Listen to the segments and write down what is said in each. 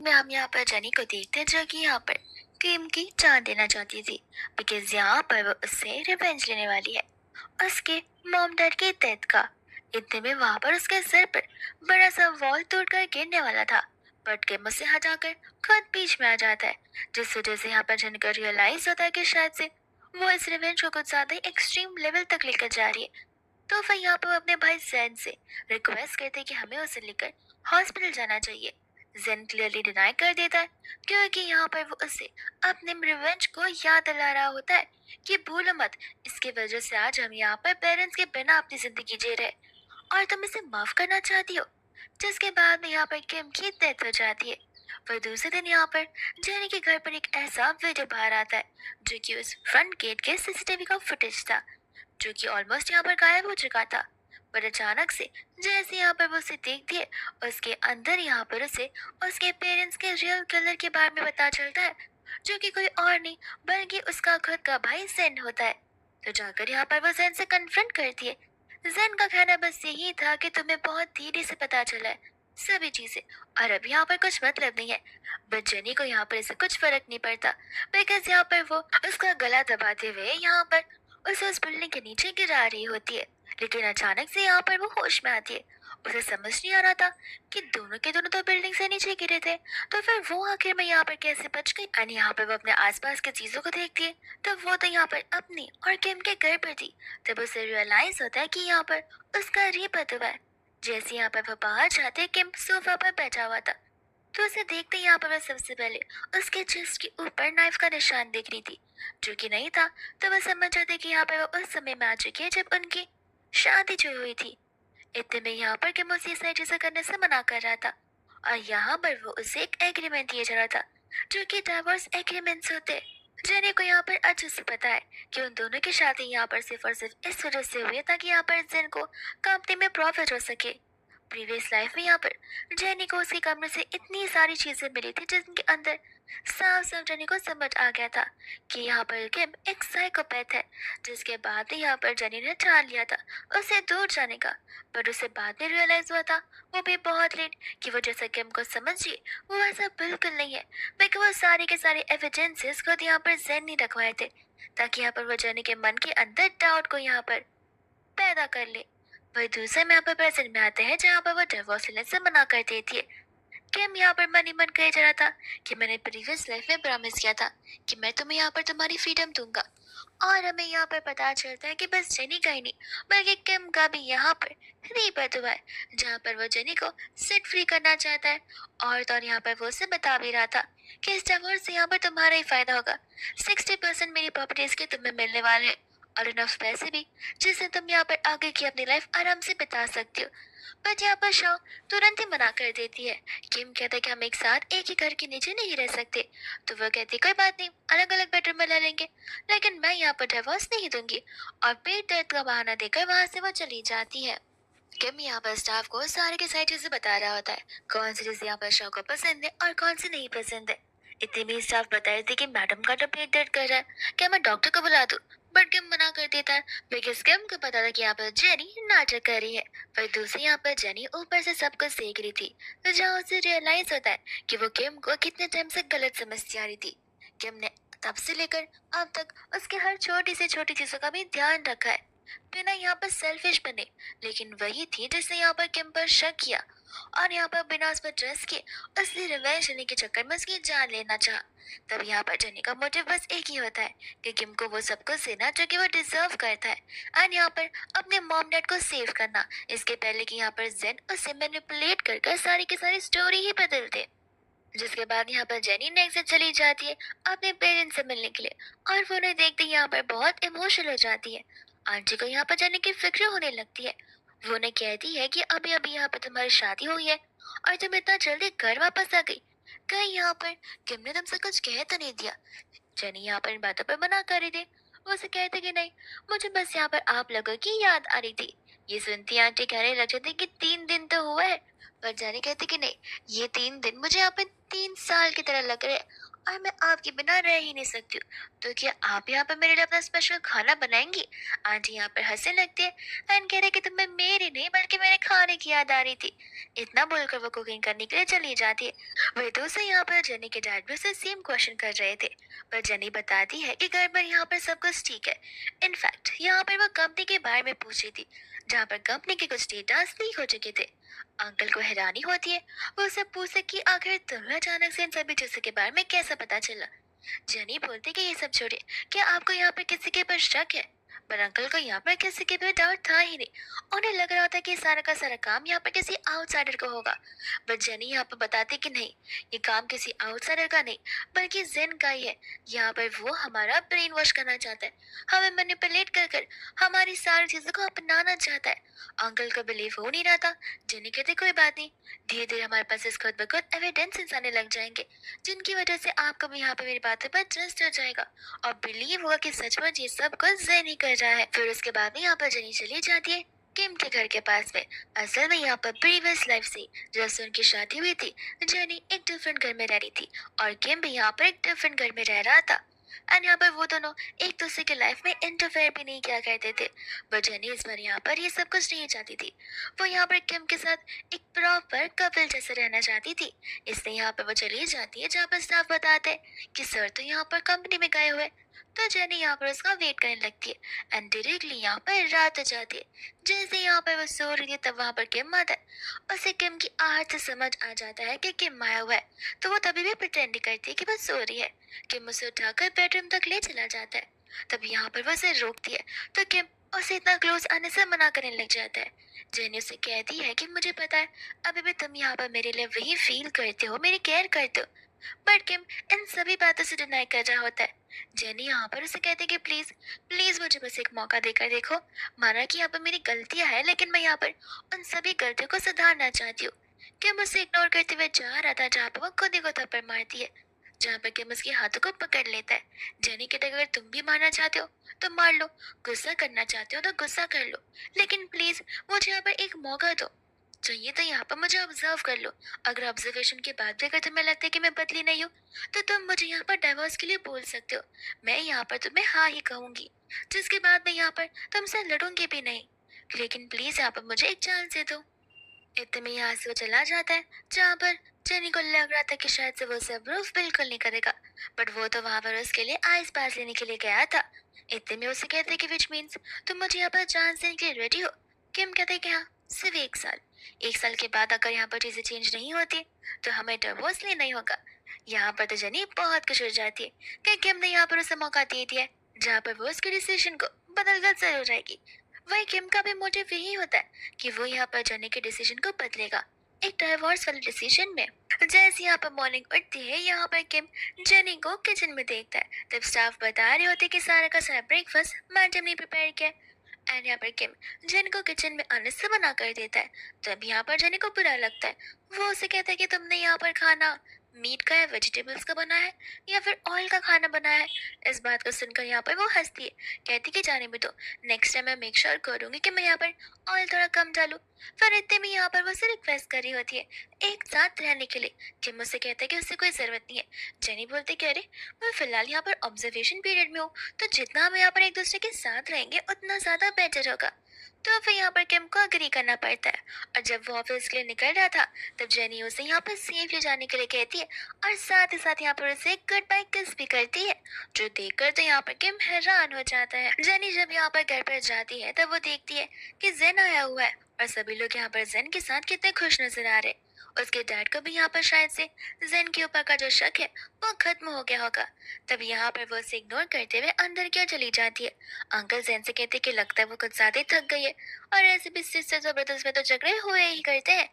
में हम यहाँ पर जेनी को देखते हैं जो कि यहाँ पर किम की जान देना चाहती थी, बिकॉज यहाँ पर वो उससे रिवेंज लेने वाली है उसके मॉम डैड की डेथ का। इतने में वहां पर उसके सिर पर बड़ा सा वॉल तोड़कर गिरने वाला था, बट किम उससे हटाकर खुद बीच में आ जाता है, जिस वजह से यहाँ पर जेनी को रियलाइज होता है कि शायद से वो इस रिवेंज को कुछ ज्यादा एक्सट्रीम लेवल तक लेकर जा रही है। तो फिर यहाँ पर वो अपने भाई जैन से रिक्वेस्ट करते कि हमें उसे लेकर हॉस्पिटल जाना चाहिए। जेन क्लियरली डिनाई कर देता है, क्योंकि यहाँ पर वो उसे अपने रिवेंज को याद दिला रहा होता है कि भूलो मत, इसकी वजह से आज हम यहाँ पर पेरेंट्स के बिना अपनी जिंदगी जी रहे और तुम इसे माफ करना चाहती हो। जिसके बाद में यहाँ पर किम की डेथ हो जाती है। फिर दूसरे दिन यहाँ पर जेनी के घर पर एक ऐसा वीडियो बाहर आता है जो कि उस फ्रंट गेट के सीसीटीवी का फुटेज था, जो कि ऑलमोस्ट यहाँ पर गायब हो चुका था। पर अचानक से जैसे यहाँ पर वो उसे देखती है, उसके अंदर यहाँ पर उसे उसके पेरेंट्स के रियल किलर के बारे में पता चलता है, जो कि कोई और नहीं बल्कि उसका खुद का भाई जेन होता है। तो जाकर यहाँ पर वो जेन से कन्फ्रंट करती है। जेन का कहना बस यही था कि तुम्हें बहुत धीरे से पता चला है सभी चीजें, और अब यहाँ पर कुछ मतलब नहीं है। बट जेनी को यहाँ पर इससे कुछ फर्क नहीं पड़ता, बिकॉज यहाँ पर वो उसका गला दबाते हुए यहाँ पर उसे उस बिल्डिंग के नीचे गिरा रही होती है। लेकिन अचानक से यहाँ पर वो होश में आती है। उसे समझ नहीं आ रहा था कि दोनों के दोनों तो बिल्डिंग से नीचे गिरे थे, तो फिर वो आखिर में यहाँ पर कैसे बच गई। और यहाँ पर वो अपने आसपास की चीजों को देखती है, तो वो तो यहाँ पर अपनी और किम के घर पर थी। तब उसे रियलाइज होता है कि यहाँ पर उसका रेप हुआ है। जैसे यहाँ पर वो बाहर जाते, किम सोफा पर बैठा हुआ था, तो उसे देखते ही यहाँ पर वह सबसे पहले उसके चेस्ट के ऊपर नाइफ का निशान दिख रही थी, जो कि नहीं था। तो वह समझ जाती कि यहाँ पर वो उस समय में आ चुकी है जब उनकी शादी जो हुई थी। इतने में यहाँ पर किम उसे सारी चीजें करने से मना कर रहा था, और यहाँ पर वो उसे एक एग्रीमेंट दिया जा रहा था, जो कि डाइवोर्स एग्रीमेंट्स होते हैं। जेने को यहाँ पर अच्छे से पता है कि उन दोनों की शादी यहाँ पर सिर्फ और सिर्फ इस वजह से हुई है ताकि यहाँ पर जेन को कंपनी में प्रॉफिट हो सके। प्रीवियस लाइफ में यहाँ पर जेनी को उसी कमरे से इतनी सारी चीजें मिली थी जिनके अंदर साफ साफ जेनी को समझ आ गया था कि यहाँ पर किम एक साइकोपैथ है। जिसके बाद ही यहाँ पर जेनी ने ठान लिया था उसे दूर जाने का, पर उसे बाद में रियलाइज हुआ था, वो भी बहुत लेट, कि वो जैसा किम को समझिए वो ऐसा बिल्कुल नहीं है। बल्कि वो सारे के सारे एविडेंसेस खुद यहाँ पर जेन ने रखवाए थे, ताकि यहाँ पर वो जेनी के मन के अंदर डाउट को यहाँ पर पैदा कर ले। वही दूसरे में यहाँ पर प्रेजेंट में आते हैं जहाँ पर वो डिवोर्स लेने से मना कर देती है। किम यहाँ पर मन ही मन कह जा रहा था कि मैंने प्रीवियस लाइफ में प्रॉमिस किया था कि मैं तुम्हें यहाँ पर तुम्हारी फ्रीडम दूंगा, और हमें यहाँ पर पता चलता है कि बस जेनी का ही नहीं बल्कि किम का भी यहाँ पर रीबर्थ हुआ है, जहाँ पर वो जेनी को सेट फ्री करना चाहता है। और तो और यहाँ पर वो उसे बता भी रहा था कि इस डिवोर्स से यहाँ पर तुम्हारा ही फायदा होगा। 60% मेरी प्रॉपर्टीज के तुम्हें मिलने वाले हैं, और इनफ पैसे भी, जिससे तुम यहाँ पर आगे की अपनी लाइफ आराम से बिता सकती हो। बट यहाँ पर शाओ तुरंत ही मना कर देती है। किम कहता है कि हम एक साथ एक ही घर के नीचे नहीं रह सकते, तो वो कहती है कोई बात नहीं, अलग अलग बेडरूम में रह लेंगे, लेकिन मैं यहाँ पर डिवोर्स नहीं दूंगी। और पेट दर्द का बहाना देकर वहां से वो चली जाती है। किम यहाँ पर स्टाफ को सारे के सारी चीजें बता रहा होता है, कौन सी चीजें यहाँ पर शाओ को पसंद है और कौन सी नहीं पसंद है। इतने में स्टाफ बता रही थी कि मैडम का तो पेट दर्द कर रहा है, क्या मैं डॉक्टर को बुला दूं। बट किम मना कर देता है, बिकॉज किम को पता था कि यहाँ पर जेनी नाटक कर रही है। पर दूसरी यहाँ पर जेनी ऊपर से सब कुछ देख रही थी, तो जहाँ उसे रियलाइज होता है कि वो किम को कितने टाइम से गलत समझती आ रही थी। किम ने तब से लेकर अब तक उसके हर छोटी से छोटी चीजों का भी ध्यान रखा है, बिना यहाँ पर सेल्फिश बने। लेकिन वही थी जिसने यहाँ पर किम पर शक किया, और यहाँ पर बिना उस पर ट्रस्ट के असली रिवेंज लेने के चक्कर में उसकी जान लेना चाहा। तब यहाँ पर जेनी का मोटिव बस एक ही होता है कि किम को वो सब कुछ देना जो कि वो डिजर्व करता है, एंड यहाँ पर अपने मॉम डैड को सेव करना, इसके पहले कि यहाँ पर जेन उसे मैनिपुलेट कर कर सारी की सारी स्टोरी ही बदल दे। जिसके बाद यहाँ पर जेनी नेक्स्ट से चली जाती है अपने पेरेंट्स से मिलने के लिए, और वो उन्हें देखते ही यहाँ पर बहुत इमोशनल हो जाती है। आंटी को यहाँ पर जेनी की फिक्र होने लगती है। वो उन्हें कहती है कि अभी अभी यहाँ पर तुम्हारी शादी हुई है और तुम इतना जल्दी घर वापस आ गई, कहीं यहाँ पर किम ने तुमसे कुछ कह तो नहीं दिया। जेनी यहाँ पर इन बातों पर मना कर रही थी। वो उसे कहते कि नहीं, मुझे बस यहाँ पर आप लोगों की याद आ रही थी। ये सुनती आंटी कहने लग जाती कि 3 दिन तो हुआ है, पर जेनी कहती कि नहीं, ये 3 दिन मुझे यहाँ पे 3 साल की तरह लग रहे हैं, और मैं आपके बिना रह ही नहीं सकती हूँ। तो क्या आप यहाँ पर मेरे लिए अपना स्पेशल खाना बनाएंगी? आंटी यहाँ पर हंसने लगती है एंड कह रहे कि तुम्हें मेरी नहीं बल्कि मेरे खाने की याद आ रही थी। इतना बोलकर वो कुकिंग करने के लिए चली जाती है। वही दूसरे यहाँ पर जेनी के डैड भी उसे सेम क्वेश्चन कर रहे थे, पर जेनी बताती है कि घर पर यहाँ पर सब कुछ ठीक है। इनफैक्ट यहाँ पर वो कंपनी के बारे में पूछ रही थी, जहाँ पर कंपनी के कुछ डेटा लीक हो चुके थे। अंकल को हैरानी होती है। वो उससे पूछते कि आखिर तुम्हें अचानक से इन सभी चीजों के बारे में कैसे पता चला। जेनी बोलती कि ये सब छोड़िए, क्या आपको यहाँ पर किसी के ऊपर शक है? पर अंकल को यहाँ पर किसी के ऊपर डाउट था ही नहीं। उन्हें लग रहा था कि सारा का सारा काम यहाँ पर किसी आउटसाइडर को होगा। बट जेनी यहाँ पर बताती कि नहीं, ये काम किसी आउटसाइडर का नहीं बल्कि जेन का ही है। यहाँ पर वो हमारा ब्रेन वॉश करना चाहता है, हमें मैनिपुलेट कर कर हमारी सारी चीजों को अपनाना चाहता है। अंकल को बिलीव हो नहीं रहा था। जेनी कहते कोई बात नहीं, धीरे धीरे हमारे पास इस खुद ब खुद एविडेंस आने लग जाएंगे, जिनकी वजह से आपको भी यहाँ पे मेरी बातों पर ट्रस्ट हो जाएगा और बिलीव होगा कि सचमुच ये सब कुछ जेन ही कर रहा है। फिर उसके बाद में यहाँ पर जेनी चली जाती है किम के घर के पास में। असल में यहाँ पर प्रीवियस लाइफ से जब से उनकी शादी हुई थी, जेनी एक डिफरेंट घर में रह रही थी और किम भी यहाँ पर एक डिफरेंट घर में रह रहा था। एंड यहाँ पर वो दोनों एक दूसरे के लाइफ में इंटरफेयर भी नहीं किया करते थे। बट जेनी इस बार यहाँ पर ये सब कुछ नहीं चाहती थी। वो यहाँ पर किम के साथ एक प्रॉपर कपल जैसे रहना चाहती थी। इसलिए यहाँ पर वो चली जाती है जहाँ पर स्टाफ बताते हैं कि सर तो यहाँ पर कंपनी में गए हुए। तो जेनी यहाँ पर उसका वेट करने लगती है एंड डायरेक्टली यहाँ पर रात हो जाती है। जैसे यहाँ पर वो सो रही है तब वहाँ पर किम आता है। उसे किम की आहट से समझ आ जाता है कि किम आया हुआ है, तो वो तभी भी प्रिटेंड करती है कि वो सो रही है। किम उसे उठाकर बेडरूम तक ले चला जाता है। तब यहाँ पर वो उसे रोकती है, तो किम उसे इतना क्लोज आने से मना करने लग जाता है। जेनी उसे कहती है कि मुझे पता है अभी भी तुम यहाँ पर मेरे लिए वही फील करते हो, मेरी केयर करते हो। बट किम इन सभी बातों से डिनाई कर रहा होता है। जेनी यहाँ पर उसे कहती है कि प्लीज प्लीज मुझे बस एक मौका देकर देखो। माना कि यहाँ पर मेरी गलतियां हैं, लेकिन मैं यहाँ पर उन सभी गलतियों को सुधारना चाहती हूँ। किम उसे इग्नोर करते हुए जा रहा था, जहाँ पर वो खुद ही को थप्पड़ मारती है, जहाँ पर किम उसके हाथों को पकड़ लेता है। जेनी कहता है अगर तुम भी मारना चाहते हो तो मार लो, गुस्सा करना चाहते हो तो गुस्सा कर लो, लेकिन प्लीज मुझे यहाँ पर एक मौका दो। चाहिए तो यहाँ पर मुझे ऑब्जर्व कर लो। अगर ऑब्जर्वेशन के बाद भी अगर तुम्हें लगता है कि मैं बदली नहीं हूँ, तो तुम मुझे यहाँ पर डाइवोर्स के लिए बोल सकते हो। मैं यहाँ पर तुम्हें हाँ ही कहूंगी, जिसके बाद मैं यहाँ पर तुमसे लड़ूंगी भी नहीं। लेकिन प्लीज यहाँ पर मुझे एक चांस दे दो। इतने में यहाँ से वो चला जाता है, जहाँ पर जेनी को लग रहा था कि शायद से वो उसे अप्रूव बिल्कुल नहीं करेगा। बट वो तो वहाँ पर उसके लिए आइस पास लेने के लिए गया था। इतने में उसे कहते कि विच मीन्स तुम मुझे यहाँ पर चांस देने के लिए रेडी हो? किम कहते कि हाँ, सिर्फ 1 साल। 1 साल के बाद अगर यहाँ पर चीजें चेंज नहीं होती तो हमें डिवोर्स लेना ही होगा। यहाँ पर तो जेनी बहुत खुश हो जाती है कि किम ने यहाँ पर उसे मौका दे दिया है, जहाँ पर वो उसके डिसीजन को बदल कर जरूर जाएगी। वही किम का भी मोटिव यही होता है कि वो यहाँ पर जेनी के डिसीजन को बदलेगा, एक डाइवोर्स वाले डिसीजन में। जैसे यहाँ पर मॉर्निंग उठती है, यहाँ पर किम जेनी को किचन में देखता है। तब स्टाफ बता रहे होते कि सारा का सारा ब्रेकफास्ट मैडम ने प्रिपेयर किया। एंड यहाँ पर किम जेनी को किचन में आने से मना कर देता है। तब यहाँ पर जेनी को बुरा लगता है। वो उसे कहता है कि तुमने यहाँ पर खाना मीट का या वेजिटेबल्स का बना है या फिर ऑयल का खाना बनाया है। इस बात को सुनकर यहाँ पर वो हंसती है, कहती कि जाने भी दो, नेक्स्ट टाइम मैं मेक श्योर करूंगी कि मैं यहाँ पर ऑयल थोड़ा कम डालूं। फिर इतने में यहाँ पर वो उसे रिक्वेस्ट कर रही होती है एक साथ रहने के लिए। किम मुझसे कहता है कि उससे कोई जरूरत नहीं है। जेनी बोलती कि अरे मैं फिलहाल यहाँ पर ऑब्जर्वेशन पीरियड में हूँ, तो जितना हम यहाँ पर एक दूसरे के साथ रहेंगे उतना ज्यादा बेटर होगा। तो फिर यहाँ पर किम को अग्री करना पड़ता है। और जब वो ऑफिस के लिए निकल रहा था, तब जेनी उसे यहाँ पर सेफली जाने के लिए कहती है और साथ ही साथ यहाँ पर उसे गुड बाय किस भी करती है, जो देखकर तो यहाँ पर किम हैरान हो जाता है। जेनी जब यहाँ पर घर पर जाती है तब वो देखती है कि जेन आया हुआ है और सभी लोग यहाँ पर जेन के साथ कितने खुश नजर आ रहे। उसके डैड को भी यहाँ पर शायद से जेन के ऊपर का जो शक है वो खत्म हो गया होगा। तब यहाँ पर वो उसे इग्नोर करते हुए अंदर क्यों चली जाती है। अंकल जेन से कहते कि लगता है वो कुछ ज्यादा ही थक गई है और ऐसे भी सिस्टर्स और ब्रदर्स में तो झगड़े हुए ही करते हैं।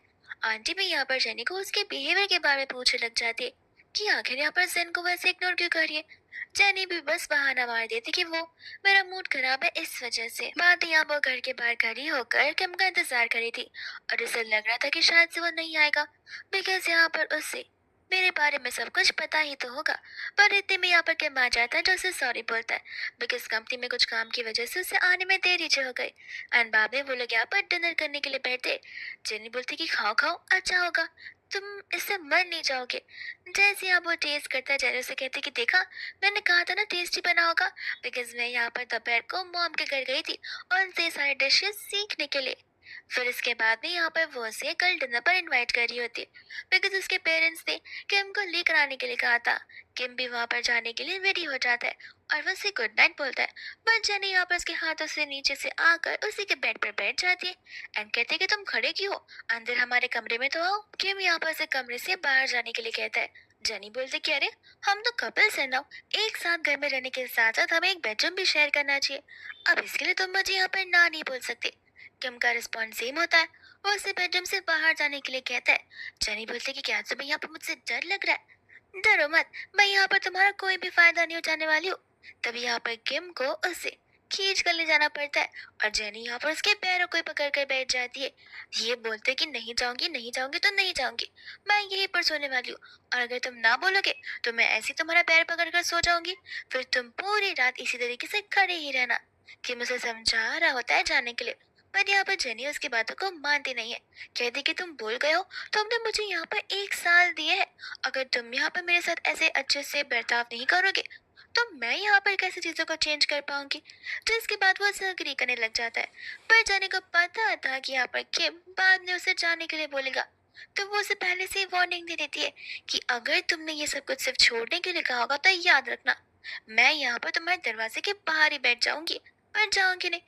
आंटी भी यहाँ पर जेनी को उसके बिहेवियर के बारे में पूछने लग जाती है कि आखिर यहाँ पर जेन को वैसे इग्नोर क्यों कर रही है। जेनी भी बस बहाना मार देती कि वो मेरा मूड खराब है इस वजह से। बात यहाँ वो घर के बाहर खड़ी होकर किम का इंतजार कर रही थी और उसे लग रहा था कि शायद से वो नहीं आएगा, बिकॉज यहाँ पर उससे मेरे बारे में सब कुछ पता ही तो होगा। पर इतने में यहाँ पर किम आ जाता है जो उसे सॉरी बोलता है बिकॉज कंपनी में कुछ काम की वजह से उसे आने में देरी जो हो गई। एंड बाद में वो लोग यहाँ पर डिनर करने के लिए बैठे। जेनी बोलती कि खाओ खाओ अच्छा होगा, तुम इससे मर नहीं जाओगे। जैसे यहाँ वो टेस्ट करता है जेनी उसे कहती कि देखा, मैंने कहा था ना टेस्टी बना होगा। बिकॉज मैं यहाँ पर दोपहर को मॉम के घर गई थी और उनसे सारे डिशेस सीखने के लिए। फिर इसके बाद में यहाँ पर वो उसे कल डिनर पर इनवाइट कर रही होती है बिकॉज उसके पेरेंट्स ने किम को लेकर आने के लिए कहा था। किम भी वहां पर जाने के लिए रेडी हो जाता है और वो उसे गुड नाइट बोलता है। पर जेनी यहाँ पर उसके हाथों से नीचे से आकर उसी के बेड पर बैठ जाती है एंड कहती है कि तुम खड़े क्यों हो, अंदर हमारे कमरे में तो आओ। किम यहाँ पर उसे कमरे से बाहर जाने के लिए कहता है। जेनी बोलती कि अरे हम तो कपल्स हैं ना, एक साथ घर में रहने के साथ साथ हमें एक बेडरूम भी शेयर करना चाहिए, अब इसके लिए तुम मुझे यहाँ पर ना नहीं बोल सकते। किम का रिस्पॉन्स सेम होता है, वो उसे बेडरूम से बाहर जाने के लिए कहता है। जेनी बोलती कि क्या तुम्हें यहाँ पर मुझसे डर लग रहा है, डरो मत, मैं यहाँ पर तुम्हारा कोई भी फायदा नहीं उठाने वाली हूँ। तभी यहाँ पर किम को उसे खींच कर ले जाना पड़ता है और जेनी यहाँ पर उसके पैरों को ही पकड़ कर बैठ जाती है, ये बोलते कि नहीं जाऊंगी नहीं जाऊंगी तो नहीं जाऊंगी, मैं यहीं पर सोने वाली हूँ और अगर तुम ना बोलोगे तो मैं ऐसे ही तुम्हारा पैर पकड़ कर सो जाऊंगी, फिर तुम पूरी रात इसी तरीके से खड़े ही रहना। किम उसे समझा रहा होता है जाने के लिए, पर यहाँ पर जेनी उसकी बातों को मानती नहीं है। कहती कि तुम भूल गए हो, तुमने मुझे यहाँ पर 1 साल दिए है, अगर तुम यहाँ पर मेरे साथ ऐसे अच्छे से बर्ताव नहीं करोगे तो मैं यहाँ पर कैसे चीजों को चेंज कर पाऊंगी। तो इसके बाद वो एग्री करने लग जाता है। पर जेनी को पता था कि यहाँ पर किम बाद में उसे जाने के लिए बोलेगा, तो वो उसे पहले से ही वार्निंग दे देती है कि अगर तुमने ये सब कुछ सिर्फ छोड़ने के लिए कहा होगा तो याद रखना, मैं यहाँ पर तुम्हारे दरवाजे के बाहर ही बैठ जाऊंगी, पर जाऊंगी नहीं।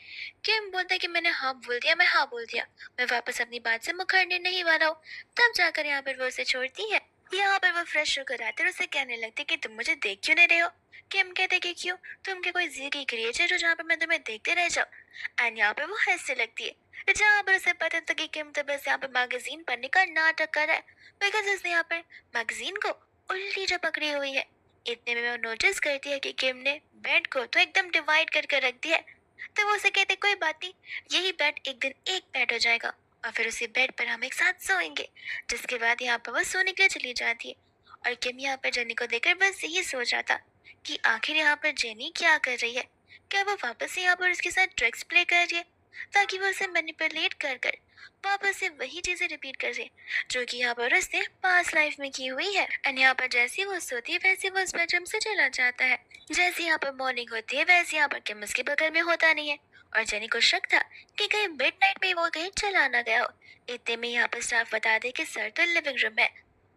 किम बोलता है कि मैंने हाँ बोल दिया, मैं हाँ बोल दिया, मैं वापस अपनी बात से मुकरने नहीं वाला हूँ। तब जाकर यहाँ पर वो उसे छोड़ती है। यहाँ पर वो फ्रेश होकर आते और उसे कहने लगती कि तुम मुझे देख क्यों नहीं रहे हो। किम कहते कि क्यों, तुम क्या कोई जी की क्रिएचर हो जहाँ पर मैं तुम्हें देखते रह जाऊँ। एंड यहाँ पर वो हंसने लगती है जहाँ पर उसे पता था कि किम तो बस यहाँ पर मैगजीन पढ़ने का नाटक कर रहा है बिकॉज उसने यहाँ पर मैगजीन को उल्टी जो पकड़ी हुई है। इतने में वो नोटिस करती है कि किम ने बेड को तो एकदम डिवाइड करके रख दिया है। तो वो उसे कहते कोई बात नहीं, यही बेड एक दिन एक बेड हो जाएगा और फिर उसी बेड पर हम एक साथ सोएंगे। जिसके बाद यहाँ पर वो सोने के लिए चली जाती है और किम यहाँ पर जेनी को देखकर बस यही सोच रहा था कि आखिर यहाँ पर जेनी क्या कर रही है। क्या वो वापस से यहाँ पर उसके साथ ट्रिक्स प्ले कर रही है ताकि वो उसे मैनिपुलेट कर कर वापस से वही चीजें रिपीट कर रही है जो कि यहाँ पर उसने पास्ट लाइफ में की हुई है। एंड यहाँ पर जैसे वो सोती है वैसे वो उस बेडरूम से चला जाता है। जैसे यहाँ पर मॉर्निंग होती है वैसे यहाँ पर किम उसके बगल में होता नहीं है और जेनी को शक था कि कहीं मिडनाइट में वो कहीं चला ना गया हो। इतने में यहाँ पर स्टाफ बता दे कि सर तो लिविंग रूम है,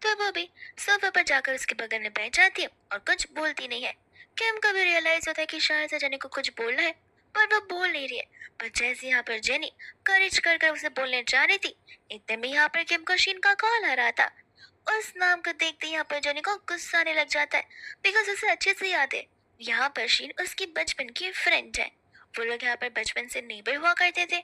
तो वो भी सोफे पर जाकर उसके बगल में बैठ जाती है और कुछ बोलती नहीं है। किम को भी रियलाइज होता है कि शायद से जेनी को कुछ बोलना है पर वो बोल नहीं रही है। पर जैसे यहाँ पर जेनी करेज कर कर उसे बोलने जा रही थी, इतने में यहाँ पर किम को शीन का कॉल आ रहा था। उस नाम को देखते यहाँ पर जेनी को गुस्सा आने लग जाता है बिकॉज उसे अच्छे से याद है यहाँ पर शीन उसकी बचपन की फ्रेंड है। वो लोग यहाँ पर बचपन से नेबर हुआ करते थे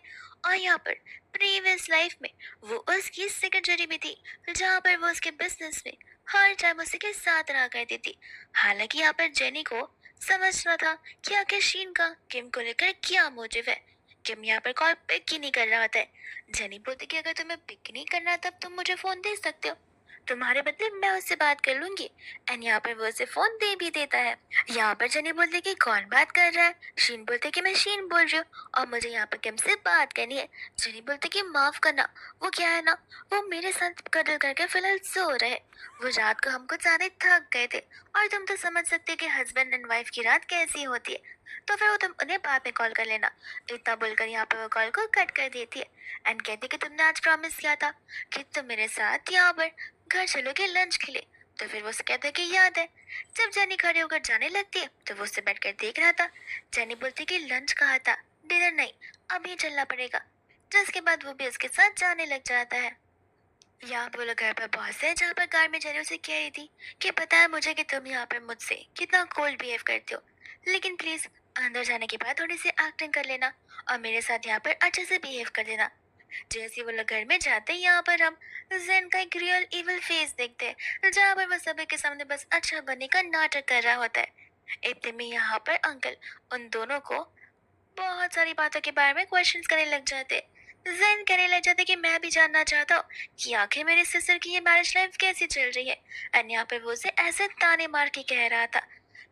और यहाँ पर प्रीवियस लाइफ में वो उसकी सेक्रेटरी भी थी जहाँ पर वो उसके बिजनेस में हर टाइम उसी के साथ रहा करती थी। हालांकि यहाँ पर जेनी को समझना था कि आखिर शीन का किम को लेकर क्या मोटिव है। किम यहाँ पर कॉल पिक ही नहीं कर रहा होता है। जेनी बोलती कि अगर तुम्हें पिक नहीं करना तब तुम मुझे फोन दे सकते हो, तुम्हारे बदले मैं उससे बात कर लूंगी। एंड यहाँ पर वो उसे फोन दे भी देता है। यहाँ पर जेनी बोलती कि कौन बात कर रहा है, शीन बोलते कि मैं शीन बोल रही हूँ और मुझे यहाँ पर किम से बात करनी है। जेनी बोलते कि माफ करना, वो क्या है ना, वो मेरे साथ कदर करके फिलहाल सो रहे, वो रात को हमको ज्यादा थक गए थे और तुम तो समझ सकते हो कि हस्बैंड एंड वाइफ की रात कैसी होती है, तो फिर वो तुम उन्हें बाद में कॉल कर लेना। इतना बोलकर यहाँ पर वो कॉल को कट कर देती है एंड कहती कि तुमने आज प्रॉमिस किया था कि तुम मेरे साथ यहाँ पर घर चलोगे लंच के लिए। तो फिर वो उसे कहता है कि याद है। जब जेनी खड़ी होकर जाने लगती है तो वो उससे बैठकर देख रहा था। जेनी बोलती कि लंच कहा था, डिनर नहीं, अभी चलना पड़ेगा। जिसके बाद वो भी उसके साथ जाने लग जाता है। यहाँ पे वो लोग घर पर पहुंचते हैं जहाँ पर कार में जेनी उसे कह रही थी कि पता है मुझे कि तुम यहाँ पर मुझसे कितना कोल्ड बिहेव करते हो, लेकिन प्लीज अंदर जाने के बाद थोड़ी सी एक्टिंग कर लेना और मेरे साथ यहाँ पर अच्छे से बिहेव कर देना। जैसे वो लोग घर में जाते हैं यहाँ पर हम जेन का एक रियल इविल फेस देखते हैं जहाँ पर वो सभी के सामने बस अच्छा बनने का नाटक कर रहा होता है। इतने में यहाँ पर अंकल उन दोनों को बहुत सारी बातों के बारे में क्वेश्चंस करने लग जाते हैं। जैन कहने लग जाता है कि मैं भी जानना चाहता हूँ कि आखिर मेरी सिस्टर की ये मैरिज लाइफ कैसी चल रही है। एंड यहाँ पर वो उसे ऐसे ताने मार के कह रहा था।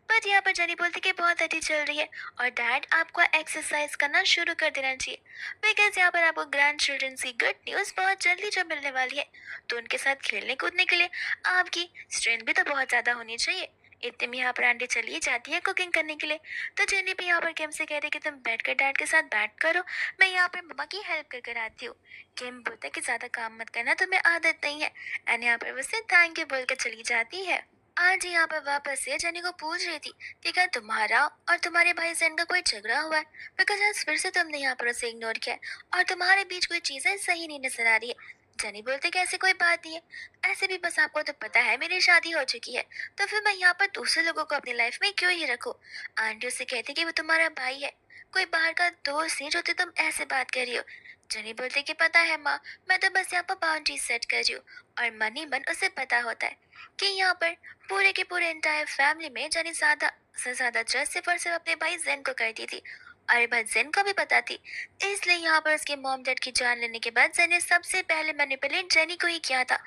बट यहाँ पर जेनी बोलती कि बहुत अच्छी चल रही है और डैड आपको एक्सरसाइज करना शुरू कर देना चाहिए, बिकॉज यहाँ पर आपको ग्रैंड चिल्ड्रन की गुड न्यूज़ बहुत जल्दी जो मिलने वाली है, तो उनके साथ खेलने कूदने के लिए आपकी स्ट्रेंथ भी तो बहुत ज़्यादा होनी चाहिए। इतने में यहाँ पर आंटी चली जाती है कुकिंग करने के लिए। तो जेनी भी यहाँ पर किम से कह रही कि तुम बैठ कर डैड के साथ बैठ करो, मैं यहाँ पर मम्मा की हेल्प कर कर आती हूँ। किम बोलता है कि ज़्यादा काम मत करना, तुम्हें आदत नहीं है। एंड यहाँ पर वो उसे थैंक यू बोल कर चली जाती है। आज यहाँ पर वापस से जेनी को पूछ रही थी कि क्या तुम्हारा और तुम्हारे भाई जैन का कोई झगड़ा हुआ है, बिकॉज आज फिर से तुमने यहाँ पर उसे इग्नोर किया है और तुम्हारे बीच कोई चीजें सही नहीं नजर आ रही है। जेनी बोलते कि ऐसी कोई बात नहीं है, ऐसे भी बस आपको तो पता है मेरी शादी हो चुकी है, तो फिर मैं यहाँ पर दूसरे लोगों को अपनी लाइफ में क्यों ही रखूं। आंटी उससे कहती कि वो तुम्हारा भाई है, कोई बाहर का दोस्त नहीं जो तुम ऐसे बात कर रही हो। जेनी बोलती कि पता है माँ, मैं तो बस यहाँ पर बाउंड्री सेट कर रही हूँ। और मन ही मन उसे पता होता है कि यहाँ पर पूरे के पूरे एंटायर फैमिली में जानी ज्यादा से ज्यादा ट्रस्ट सिर्फ और सिर्फ अपने भाई जेन को करती थी। और ये बात जेन को भी पता थी, इसलिए यहाँ पर उसके मॉम डैड की जान लेने के बाद जेन ने सबसे पहले मैनिपुलेट जेनी को ही किया था।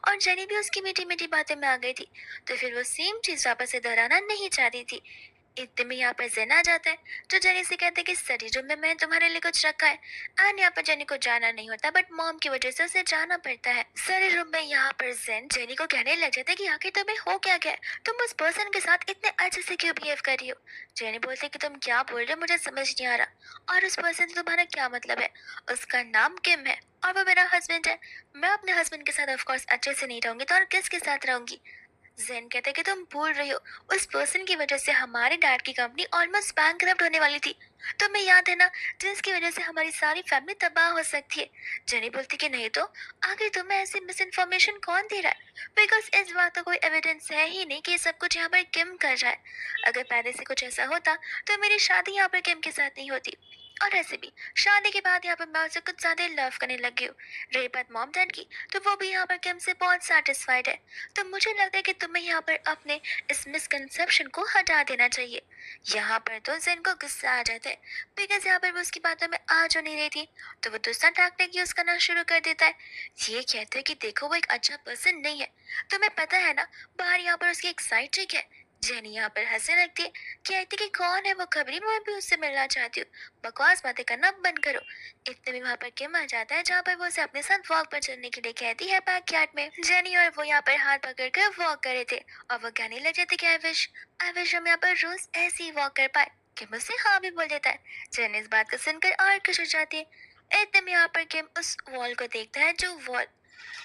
और जेनी भी उसकी मीठी मीठी बातें में आ गई थी, तो फिर वो सेम चीज वापस से दोहराना नहीं चाहती थी। इतने में यहाँ पर जेन आ जाता है, जो जेनी से कहते हैं कि स्टडी रूम में मैं तुम्हारे लिए कुछ रखा है। एंड यहाँ पर जेनी को जाना नहीं होता, बट मॉम की वजह से उसे जाना पड़ता है। स्टडी रूम में यहाँ पर जेन जेनी को कहने लग जाता है कि आखिर तुम्हें हो क्या गया है? तुम उस पर्सन के साथ इतने अच्छे से क्यों बिहेव कर रही हो? जेनी बोलती है कि तुम क्या बोल रहे हो, मुझे समझ नहीं आ रहा। और उस पर्सन से तुम्हारा क्या मतलब है? उसका नाम किम है और वो मेरा हस्बैंड है। मैं अपने हस्बैंड के साथ ऑफकोर्स अच्छे से नहीं रहूंगी, तो और किसके साथ रहूंगी? जेन कहते कि तुम भूल रही हो, उस पर्सन की वजह से हमारे डैड की कंपनी ऑलमोस्ट बैंकरप्ट होने वाली थी। तुम्हें याद है ना, जिसकी वजह से हमारी सारी फैमिली तबाह हो सकती है। जेनी बोलती कि नहीं तो, आखिर तुम्हें ऐसी मिस इन्फॉर्मेशन कौन दे रहा है? बिकॉज इस बात का कोई एविडेंस है ही नहीं कि ये सब कुछ यहाँ पर किम कर रहा है। अगर पहले से कुछ ऐसा होता तो मेरी शादी यहाँ पर किम के साथ नहीं होती। और ऐसे भी शादी के बाद यहाँ पर मैं उसे कुछ ज्यादा लव करने लगी हूँ। रही बात मॉम डैड की, तो वो भी यहाँ पर किम से बहुत सेटिस्फाइड है। तो मुझे लगता है कि तुम्हें यहाँ पर अपने इस मिसकंसेप्शन को हटा देना चाहिए। यहाँ पर तो जेन को गुस्सा आ जाता है, बिकॉज यहाँ पर वो उसकी बातों में आ जो नहीं रही थी, तो वो दूसरा टैक्टिक यूज करना शुरू कर देता है। ये कहते हैं कि देखो वो एक अच्छा पर्सन नहीं है, तुम्हें पता है ना, बाहर यहाँ पर उसकी एक साइड चिक है। जेनी यहाँ पर हंसने लगती है, कहती कि कौन है वो खबरी, मैं भी उससे मिलना चाहती हूँ, बकवास बातें करना बंद करो। इतने में वहाँ पर किम आ जाता है, जहाँ पर वो उसे अपने साथ वॉक पर चलने के लिए कहती है बैकयार्ड में। जेनी और वो यहाँ पर हाथ पकड़ कर वॉक कर रहे थे और वो कहने लग जाते कि आई विश हम यहाँ पर रोज ऐसे ही वॉक कर पाए। किम उससे हाँ भी बोल देता है। जेनी इस बात को सुनकर और खुश हो जाती है। इतने में यहाँ पर किम उस वॉल को देखता है, जो वॉल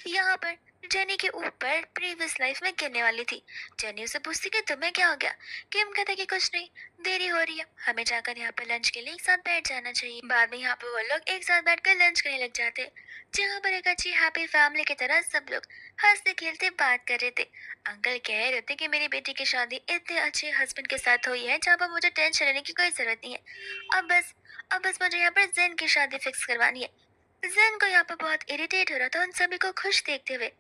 यहाँ पर जेनी के ऊपर प्रीवियस लाइफ में गिरने वाली थी। जेनी उसे पूछती कि तुम्हें क्या हो गया? किम कहता कि कुछ नहीं, देरी हो रही है, हमें जाकर यहाँ पर लंच के लिए एक साथ बैठ जाना चाहिए। बाद में यहाँ पर वो लोग एक साथ बैठकर लंच करने लग जाते, जहाँ पर एक अच्छी हैप्पी फैमिली की तरह सब लोग हंसते खेलते बात कर रहे थे। अंकल कह रहे थे कि मेरी बेटी की शादी इतने अच्छे हस्बैंड के साथ हुई है, जहाँ पर मुझे टेंशन लेने की कोई जरूरत नहीं है। अब बस मुझे यहाँ पर जेन की शादी फिक्स करवानी है। जेन को यहाँ पर बहुत इरिटेट हो रहा था उन सभी को खुश देखते हुए।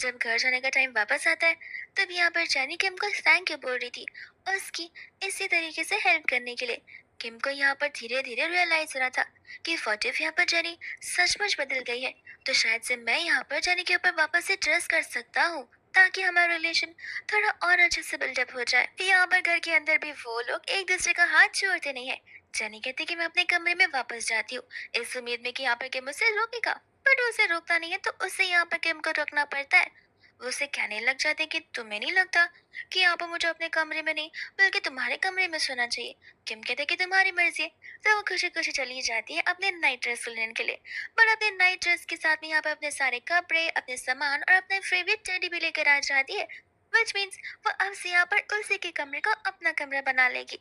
जब घर जाने का टाइम वापस आता है, तब यहाँ पर जेनी किम को थैंक यू बोल रही थी उसकी इसी तरीके से हेल्प करने के लिए। किम को यहाँ पर धीरे धीरे रियलाइज हो रहा था कि व्हाट इफ यहाँ पर जेनी सचमुच बदल गई है, तो शायद से मैं यहाँ पर जेनी के ऊपर वापस से ट्रस्ट कर सकता हूँ, ताकि हमारा रिलेशन थोड़ा और अच्छे से बिल्डअप हो जाए। यहाँ पर घर के अंदर भी वो लोग एक दूसरे का हाथ छोड़ते नहीं है। जेनी कहती कि मैं अपने कमरे में वापस जाती हूँ, इस उम्मीद में कि यहाँ पर किम उसे रोकेगा, बट उसे रोकता नहीं है, तो उसे यहाँ पर किम को रोकना पड़ता है। वो उसे कहने लग जाते कि तुम्हें नहीं लगता कि यहाँ पर मुझे अपने कमरे में नहीं बल्कि तुम्हारे कमरे में सोना चाहिए? किम कहते कि तुम्हारी मर्जी है। तो वो खुशी खुशी चली जाती है अपने नाइट ड्रेस लेने के लिए, पर अपने नाइट ड्रेस के साथ में यहाँ पर अपने सारे कपड़े, अपने सामान और अपने फेवरेट टेडी भी लेकर आ जाती है। विच मीन्स वो अब से यहाँ पर उसी के कमरे को अपना कमरा बना लेगी।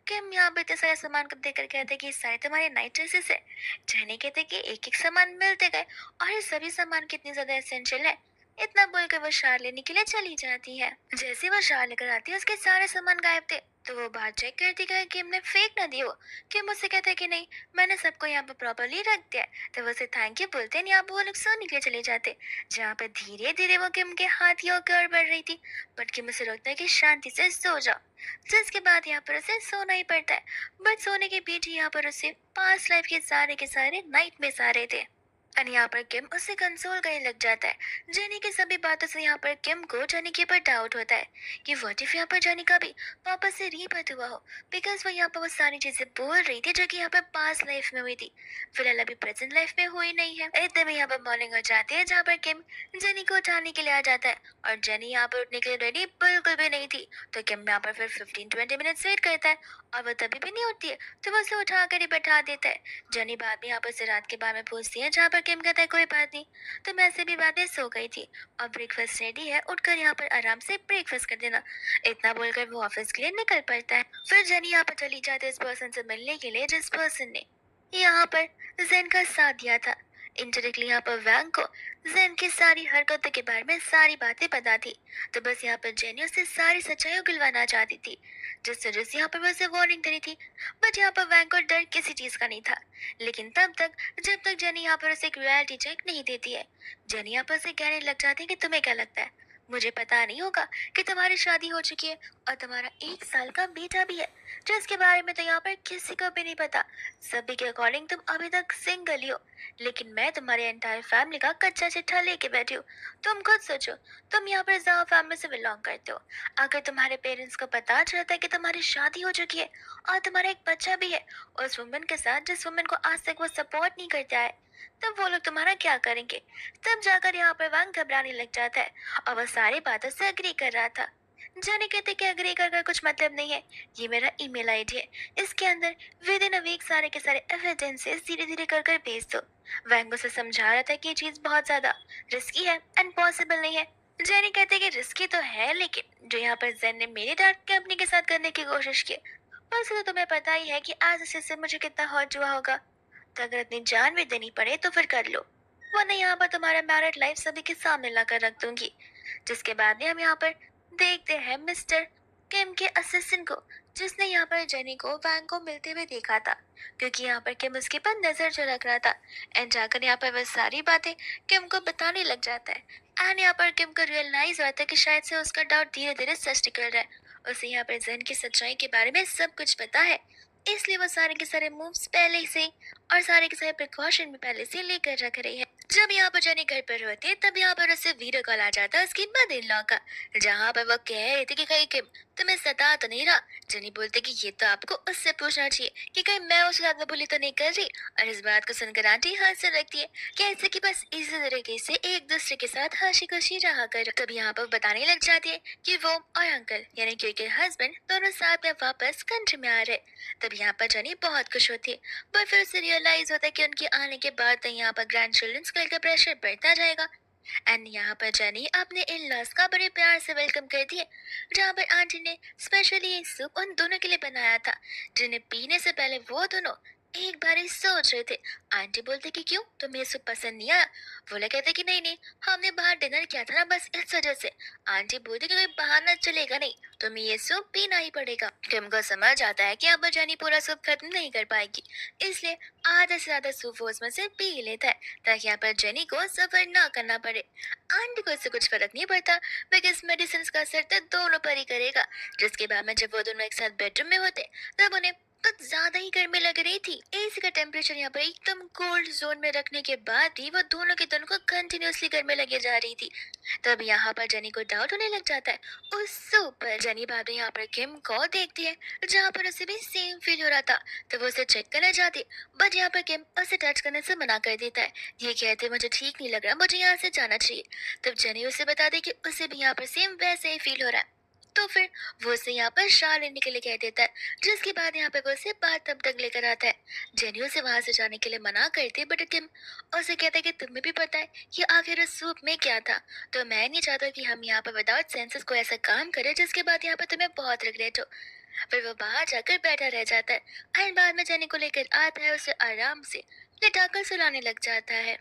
किम यहाँ पर इतने सारे सामान को देखकर कहते कि ये सारे तुम्हारे नाइट ड्रेसेस है। जहनी कहते कि एक एक सामान मिलते गए और ये सभी सामान कितनी ज्यादा एसेंशियल है। इतना बोलकर वो शार लेने के लिए चली जाती है। जैसे वो शार लेकर आती है, उसके सारे सामान गायब थे, तो वो बाहर चेक करती है कि हमने फेंक ना दिया हो। किम मुझसे कहता है कि नहीं, मैंने सबको यहाँ पर प्रॉपरली रख दिया है। तो वो उसे थैंक यू बोलते हैं, यहाँ पर वो लोग सोने के लिए चले जाते, जहाँ पर धीरे धीरे वो किम के हाथ की ओर बढ़ रही थी, बट किम उसे रोकता है कि शांति से सो जाओ। जिसके बाद यहाँ पर उसे सोना ही पड़ता है, बट सोने के बीच ही यहाँ पर उसे पास्ट लाइफ के सारे नाइट में आ रहे थे। और यहाँ पर किम उससे कंसोल करने लग जाता है। जेनी की सभी बातों से यहाँ पर किम को जेनी के ऊपर डाउट होता है कि व्हाट इफ यहाँ पर जेनी का भी वापस से रीबर्थ हुआ हो, बिकॉज वो यहाँ पर वो सारी चीजें बोल रही थी जो कि यहाँ पर पास्ट लाइफ में हुई थी, फिलहाल अभी प्रेजेंट लाइफ में हुई नहीं है। इतने में यहाँ पर मॉर्निंग हो जाती है जहाँ पर किम जेनी को उठाने के लिए आ जाता है और जेनी यहाँ पर उठने के लिए रेडी बिल्कुल भी नहीं थी। तो किम यहाँ पर फिर 15-20 मिनट वेट करता है और वो तभी भी नहीं उठती है, तो वो उसे उठा कर ही बैठा देता है। जेनी बाद में यहाँ पर से रात के बारे में पूछती है जहाँ पर किम कहता है कोई बात नहीं, तो मैं से भी बाद में सो गई थी और ब्रेकफास्ट रेडी है, उठकर यहाँ पर आराम से ब्रेकफास्ट कर देना। इतना बोलकर वो ऑफिस के लिए निकल पड़ता है। फिर जेनी यहाँ पर चली जाती है उस पर्सन से मिलने के लिए जिस पर्सन ने यहाँ पर जेन का साथ दिया था। इंटरेक्टली यहाँ पर वैंग को जेन की सारी हरकतों के बारे में सारी बातें पता थी, तो बस यहाँ पर जेनी उससे सारी सच्चाई उगलवाना चाहती थी, जिस वजह से यहाँ पर वो उसे वार्निंग दे रही थी। बट यहाँ पर वैंग को डर किसी चीज का नहीं था, लेकिन तब तक जब तक जेनी यहाँ पर उसे एक रियलिटी चेक नहीं देती है। जेनी यहाँ पर उसे कहने लग जाती है कि तुम्हें क्या लगता है, मुझे पता नहीं होगा कि तुम्हारी शादी हो चुकी है और तुम्हारा 1 साल का बेटा भी है, जिसके बारे में तो यहाँ पर किसी को भी नहीं पता। सभी के अकॉर्डिंग तुम अभी तक सिंगल ही हो, लेकिन मैं तुम्हारे एंटायर फैमिली का कच्चा चिट्ठा लेके बैठी हूँ। तुम खुद सोचो, तुम यहाँ पर जहाँ फैमिली से बिलोंग करते हो, अगर तुम्हारे पेरेंट्स को पता चलता है कि तुम्हारी शादी हो चुकी है और तुम्हारा एक बच्चा भी है उस वुमन के साथ जिस वुमन को आज तक वो सपोर्ट नहीं करता है, तब वो लोग तुम्हारा क्या करेंगे। तब जाकर यहाँ पर वंग घबराने लग जाता है और वह सारी बातों से अग्री कर रहा था। जाने कहते कि अग्री कर कुछ मतलब नहीं है, ये मेरा ईमेल आईडी है, इसके अंदर विद इन अ वीक सारे के सारे एविडेंसेस धीरे धीरे कर भेज दो। वैंग उसे समझा रहा था कि ये चीज बहुत ज्यादा रिस्की है एंड पॉसिबल नहीं है। जेनी कहते कि रिस्की तो है, लेकिन जो यहाँ पर जेन ने मेरी डार्क कंपनी के साथ करने की कोशिश की, वैसे तो तुम्हें पता ही है कि आज इससे मुझे कितना हर्ट हुआ होगा, तो अगर इतनी जान भी देनी पड़े तो फिर कर लो, वरना यहाँ पर तुम्हारा मैरिड लाइफ सभी के सामने लाकर रख दूंगी। जिसके बाद में हम यहाँ पर देखते हैं मिस्टर किम के असिस्टेंट को, जिसने यहाँ पर जेनी को वैंग को मिलते हुए देखा था, क्योंकि यहाँ पर किम उसके पर नजर जो रख रहा था। एंड जाकर यहाँ पर वह सारी बातें किम को बताने लग जाता है। एंड यहाँ पर किम को रियलाइज हुआ था कि शायद से उसका डाउट धीरे धीरे सच निकल रहा है, उसे यहाँ पर जेन की सच्चाई के बारे में सब कुछ पता है, इसलिए वो सारे के सारे मूव्स पहले से और सारे के सारे प्रिकॉशन भी पहले से लेकर रख रही है। जब यहाँ पर जेनी घर पर होती है तब यहाँ पर उसे वीडियो कॉल आ जाता है उसकी मदर इन लॉ का, जहाँ पर वो कह रही थी कि कहीं किम तुम्हें सता तो नहीं रहा। जेनी बोलते कि ये तो आपको उससे पूछना चाहिए कि कहीं मैं उसके साथ में बुली तो नहीं कर रही। और इस बात को सुनकर आंटी हंसने लगती है, कैसे कि बस इसी तरीके से एक दूसरे के साथ हंसी खुशी रहा कर। तब यहाँ पर बताने लग जाती है कि वो और अंकल यानी कि उनके हस्बैंड दोनों साथ में वापस कंट्री में आ रहे। तब यहाँ पर जेनी बहुत खुश होती है, पर फिर उसे रियलाइज होता है कि उनके आने के बाद तो यहाँ पर ग्रैंड चिल्ड्रंस का प्रेशर बढ़ता जाएगा। एंड यहाँ पर जेनी अपने इन लॉज का बड़े प्यार से वेलकम करती है, जहाँ पर आंटी ने स्पेशली ये सूप उन दोनों के लिए बनाया था, जिन्हें पीने से पहले वो दोनों एक बार ही सोच रहे थे। आंटी बोलते कि क्यों तुम्हें ये सूप पसंद नहीं आया, वो लोग कहते कि नहीं नहीं हमने बाहर डिनर किया था ना बस इस वजह से। आंटी बोलती कि कोई बहाना चलेगा नहीं, तुम्हें ये सूप पीना ही पड़ेगा। किम को समझ आता है कि अब जेनी पूरा सूप खत्म नहीं कर पाएगी, इसलिए आधे से ज्यादा सूप वो उसमें से पी लेता है ताकि यहाँ पर जेनी को सफर ना करना पड़े। आंटी को इससे कुछ फर्क नहीं पड़ता, बिकॉज मेडिसिन का असर तो दोनों पर ही करेगा। जिसके बाद में जब वो दोनों एक साथ बेडरूम में होते तब उन्हें कुछ ज्यादा ही गर्मी लग रही थी। एसी का टेम्परेचर यहाँ पर एकदम कोल्ड जोन में रखने के बाद भी वो दोनों के दोनों को कंटिन्यूअसली गर्मी लगे जा रही थी। तब यहाँ पर जेनी को डाउट होने लग जाता है उस सूप पर। जेनी बाद में यहाँ पर किम को देखती है जहाँ पर उसे भी सेम फील हो रहा था, तो वो उसे चेक करना चाहती, बट यहाँ पर किम उसे टच करने से मना कर देता है। ये कहते मुझे ठीक नहीं लग रहा, मुझे यहाँ से जाना चाहिए। तब जेनी उसे बता दे कि उसे भी यहाँ पर सेम वैसे ही फील हो रहा है, तो फिर वो उसे यहाँ पर शाल लेने के लिए कह देता है, जिसके बाद यहाँ पे वो उसे बाथ टब तक लेकर आता है। जेनी उसे वहां से जाने के लिए मना करती है, बट किम उसे कहता है कि तुम्हें भी पता है कि आखिर उस सूप में क्या था, तो मैं नहीं चाहता कि हम यहाँ पर विदाउट सेंसेस को ऐसा काम करें जिसके बाद यहाँ पर तुम्हें बहुत रिग्रेट हो। फिर वो बाहर जाकर बैठा रह जाता है एंड बाद में जेनी को लेकर आता है, उसे आराम से लिटाकर सुलाने लग जाता है।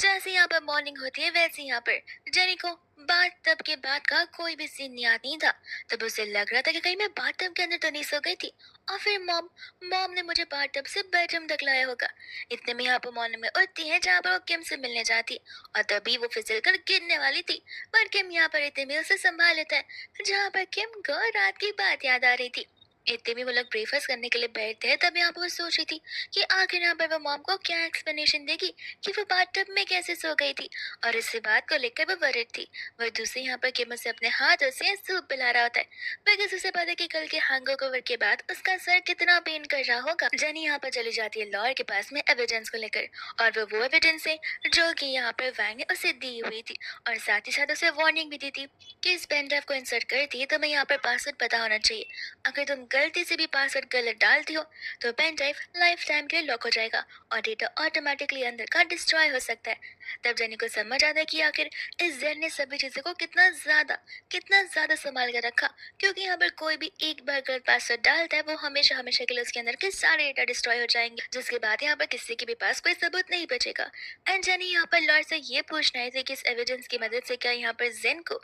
जैसे यहाँ पर मॉर्निंग होती है वैसे यहाँ पर जेनी को बाथ टब के बाद का कोई भी सीन याद नहीं था। तब उसे लग रहा था कि कहीं मैं बाथ टब के अंदर तो नहीं सो गई थी, और फिर मॉम मॉम ने मुझे बाथ टब से बेडरूम तक लाया होगा। इतने में यहाँ पर मॉर्निंग में उठती है जहाँ पर वो किम से मिलने जाती, और तभी वो फिसल कर गिरने वाली थी, पर किम यहाँ पर इतने में उसे संभाल लेता है, जहाँ पर किम को रात की बात याद आ रही थी। इतने में वो लोग ब्रेकफास्ट करने के लिए बैठते हैं, तब यहाँ पर वो सोच रही थी कि आखिर यहाँ पर वो मॉम को क्या एक्सप्लेनेशन देगी कि वो बाथटब में कैसे सो गई थी, और इसी बात को लेकर वो वरिड थी। वह दूसरी यहाँ पर किम उसे अपने हाथों से सूप पिला रहा होता है, बिकॉज उसे पता है कि कल के हैंगओवर के बाद उसका सर कितना पेन कर रहा होगा। जेनी यहाँ पर चली जाती है लॉयर के पास में एविडेंस को लेकर, और वो एविडेंस है जो कि यहाँ पर वैंग ने उसे दी हुई थी, और साथ ही साथ उसे वार्निंग भी दी थी कि इस पेन ड्राइव को इंसर्ट करती है तो मैं यहाँ पर पासवर्ड पता होना चाहिए। अगर तुम गलती से भी पासवर्ड गलत डालती हो तो पेन ड्राइव लाइफ टाइम के लिए लॉक हो जाएगा और डेटा ऑटोमेटिकली अंदर का डिस्ट्रॉय हो सकता है। तब जेनी को समझ आता है कि आखिर इस जेन ने सभी चीजों को कितना ज्यादा संभाल कर रखा, क्योंकि यहाँ पर कोई भी एक बार गलत पासवर्ड डालता है वो हमेशा हमेशा के लिए उसके अंदर के सारे डेटा डिस्ट्रॉय हो जाएंगे, जिसके बाद यहाँ पर किसी के भी पास कोई सबूत नहीं बचेगा। एंड जेनी यहाँ पर लॉर्ड से ये पूछना है कि इस एविडेंस की मदद से क्या यहाँ पर जेन को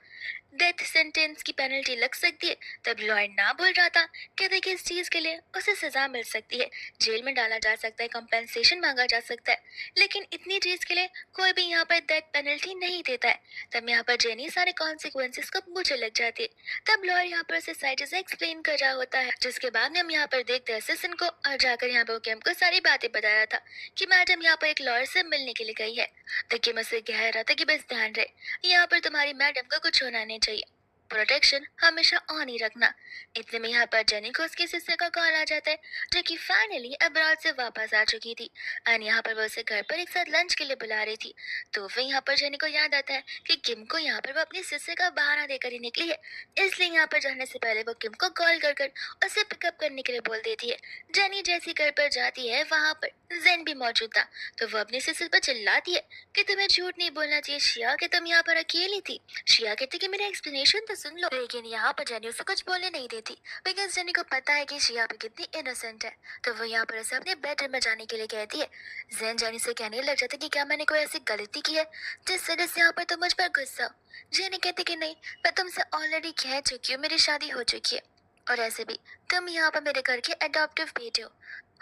डेथ सेंटेंस की पेनल्टी लग सकती है। तब लॉयड ना बोल रहा था, कहते कि इस चीज के लिए उसे सजा मिल सकती है, जेल में डाला जा सकता है, कंपेंसेशन मांगा जा सकता है, लेकिन इतनी चीज के लिए कोई भी यहाँ पर डेथ पेनल्टी नहीं देता है। तब यहाँ पर जेनी सारे कॉन्सिक्वेंसेस को मुझे लग जाती है। तब लॉयर यहाँ पर उसे सारी चीजें एक्सप्लेन कर रहा होता है, जिसके बाद में हम यहाँ पर देखते हैं असिस्टेंट को, और जाकर यहाँ पर कैम को सारी बातें बताया था कि मैडम यहाँ पर एक लॉयर से मिलने के लिए गई है। तो किम उसे कह रहा था कि बस ध्यान रहे यहाँ पर तुम्हारी मैडम को कुछ होना नहीं चाहिए, प्रोटेक्शन हमेशा ऑन ही रखना। इतने में यहाँ पर जेनी को उसके सिस्टर का कॉल आ जाता है, जो कि फाइनली अब्रॉड से वापस आ चुकी थी, एंड यहाँ पर वो उसे घर पर एक साथ लंच के लिए बुला रही थी। तो फिर यहाँ पर जेनी को याद आता है कि किम को यहाँ पर वो अपनी सिस्टर का बहाना देकर ही निकली है, इसलिए यहाँ पर जाने से पहले वो किम को कॉल कर कर उसे पिकअप करने के लिए बोल देती है। जेनी जैसी घर पर जाती है वहाँ पर जेन भी मौजूद था, तो वो अपनी सिस्टर पर चिल्लाती है कि तुम्हें झूठ नहीं बोलना चाहिए शिया कि तुम यहाँ पर अकेली थी। शिया कहती कि मेरा एक्सप्लेनेशन तो सुन लो, लेकिन यहाँ पर जेनी उसे कुछ बोलने नहीं देती, बिकॉज जेनी को पता है कि शिया भी कितनी इनोसेंट है। तो वो यहाँ पर उसे अपने बेडरूम में जाने के लिए कहती है। जेन जेनी से कहने लग जाता है कि क्या मैंने कोई ऐसी गलती की है जिस वजह से यहाँ पर तुम मुझ पर गुस्सा हो। जेनी कहती कि नहीं, मैं तुमसे ऑलरेडी कह चुकी हूँ, मेरी शादी हो चुकी है, और ऐसे भी तुम यहाँ पर मेरे घर के अडॉप्टिव बेटे हो,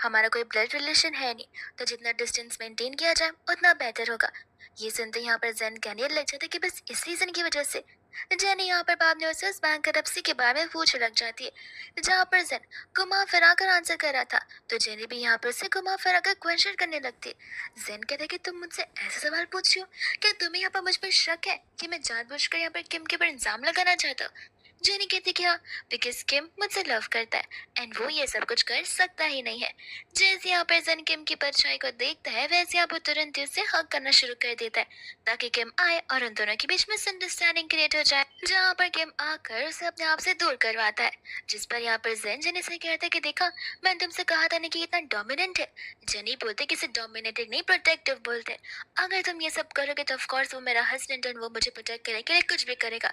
हमारा कोई ब्लड रिलेशन है नहीं, तो जितना डिस्टेंस मेंटेन किया जाए उतना बेटर होगा। ये सुनते यहाँ पर जेन कहने लग जाता है कि बस इस रीजन की वजह से। जेनी यहाँ पर बाद में उसे उस बैंक करप्सी के बारे में पूछ लग जाती है, जहाँ पर जेन घुमा फिरा कर आंसर कर रहा था, तो जेनी भी यहाँ पर उसे घुमा फिरा कर क्वेश्चन करने लगती है। जेन कहते कि तुम मुझसे ऐसे सवाल पूछ रही हो, क्या तुम्हें यहाँ पर मुझ पर शक है कि मैं जानबूझकर यहाँ पर किम के ऊपर इल्जाम लगाना चाहता हूँ। जेनी कहती क्या, बिकॉज किम मुझसे लव करता है एंड वो ये सब कुछ कर सकता ही नहीं है। जैसे यहाँ पर जन किम की परछाई को देखता है, वैसे यहाँ पर तुरंत ही उसे हक करना शुरू कर देता है, ताकि किम आए और उन दोनों के बीच में मिसअंडरस्टैंडिंग क्रिएट हो जाए, जहाँ पर किम आकर उसे अपने आप से दूर करवाता है। जिस पर यहाँ पर जेन जेनी से कहता है कि देखा, मैंने तुमसे कहा था नहीं कि इतना डोमिनेंट है। जेनी बोलते कि इसे डोमिनेटिंग नहीं प्रोटेक्टिव बोलते हैं। अगर तुम ये सब करोगे तो ऑफकोर्स वो मेरा हस्बैंड है, वो मुझे प्रोटेक्ट करने के लिए कुछ भी करेगा।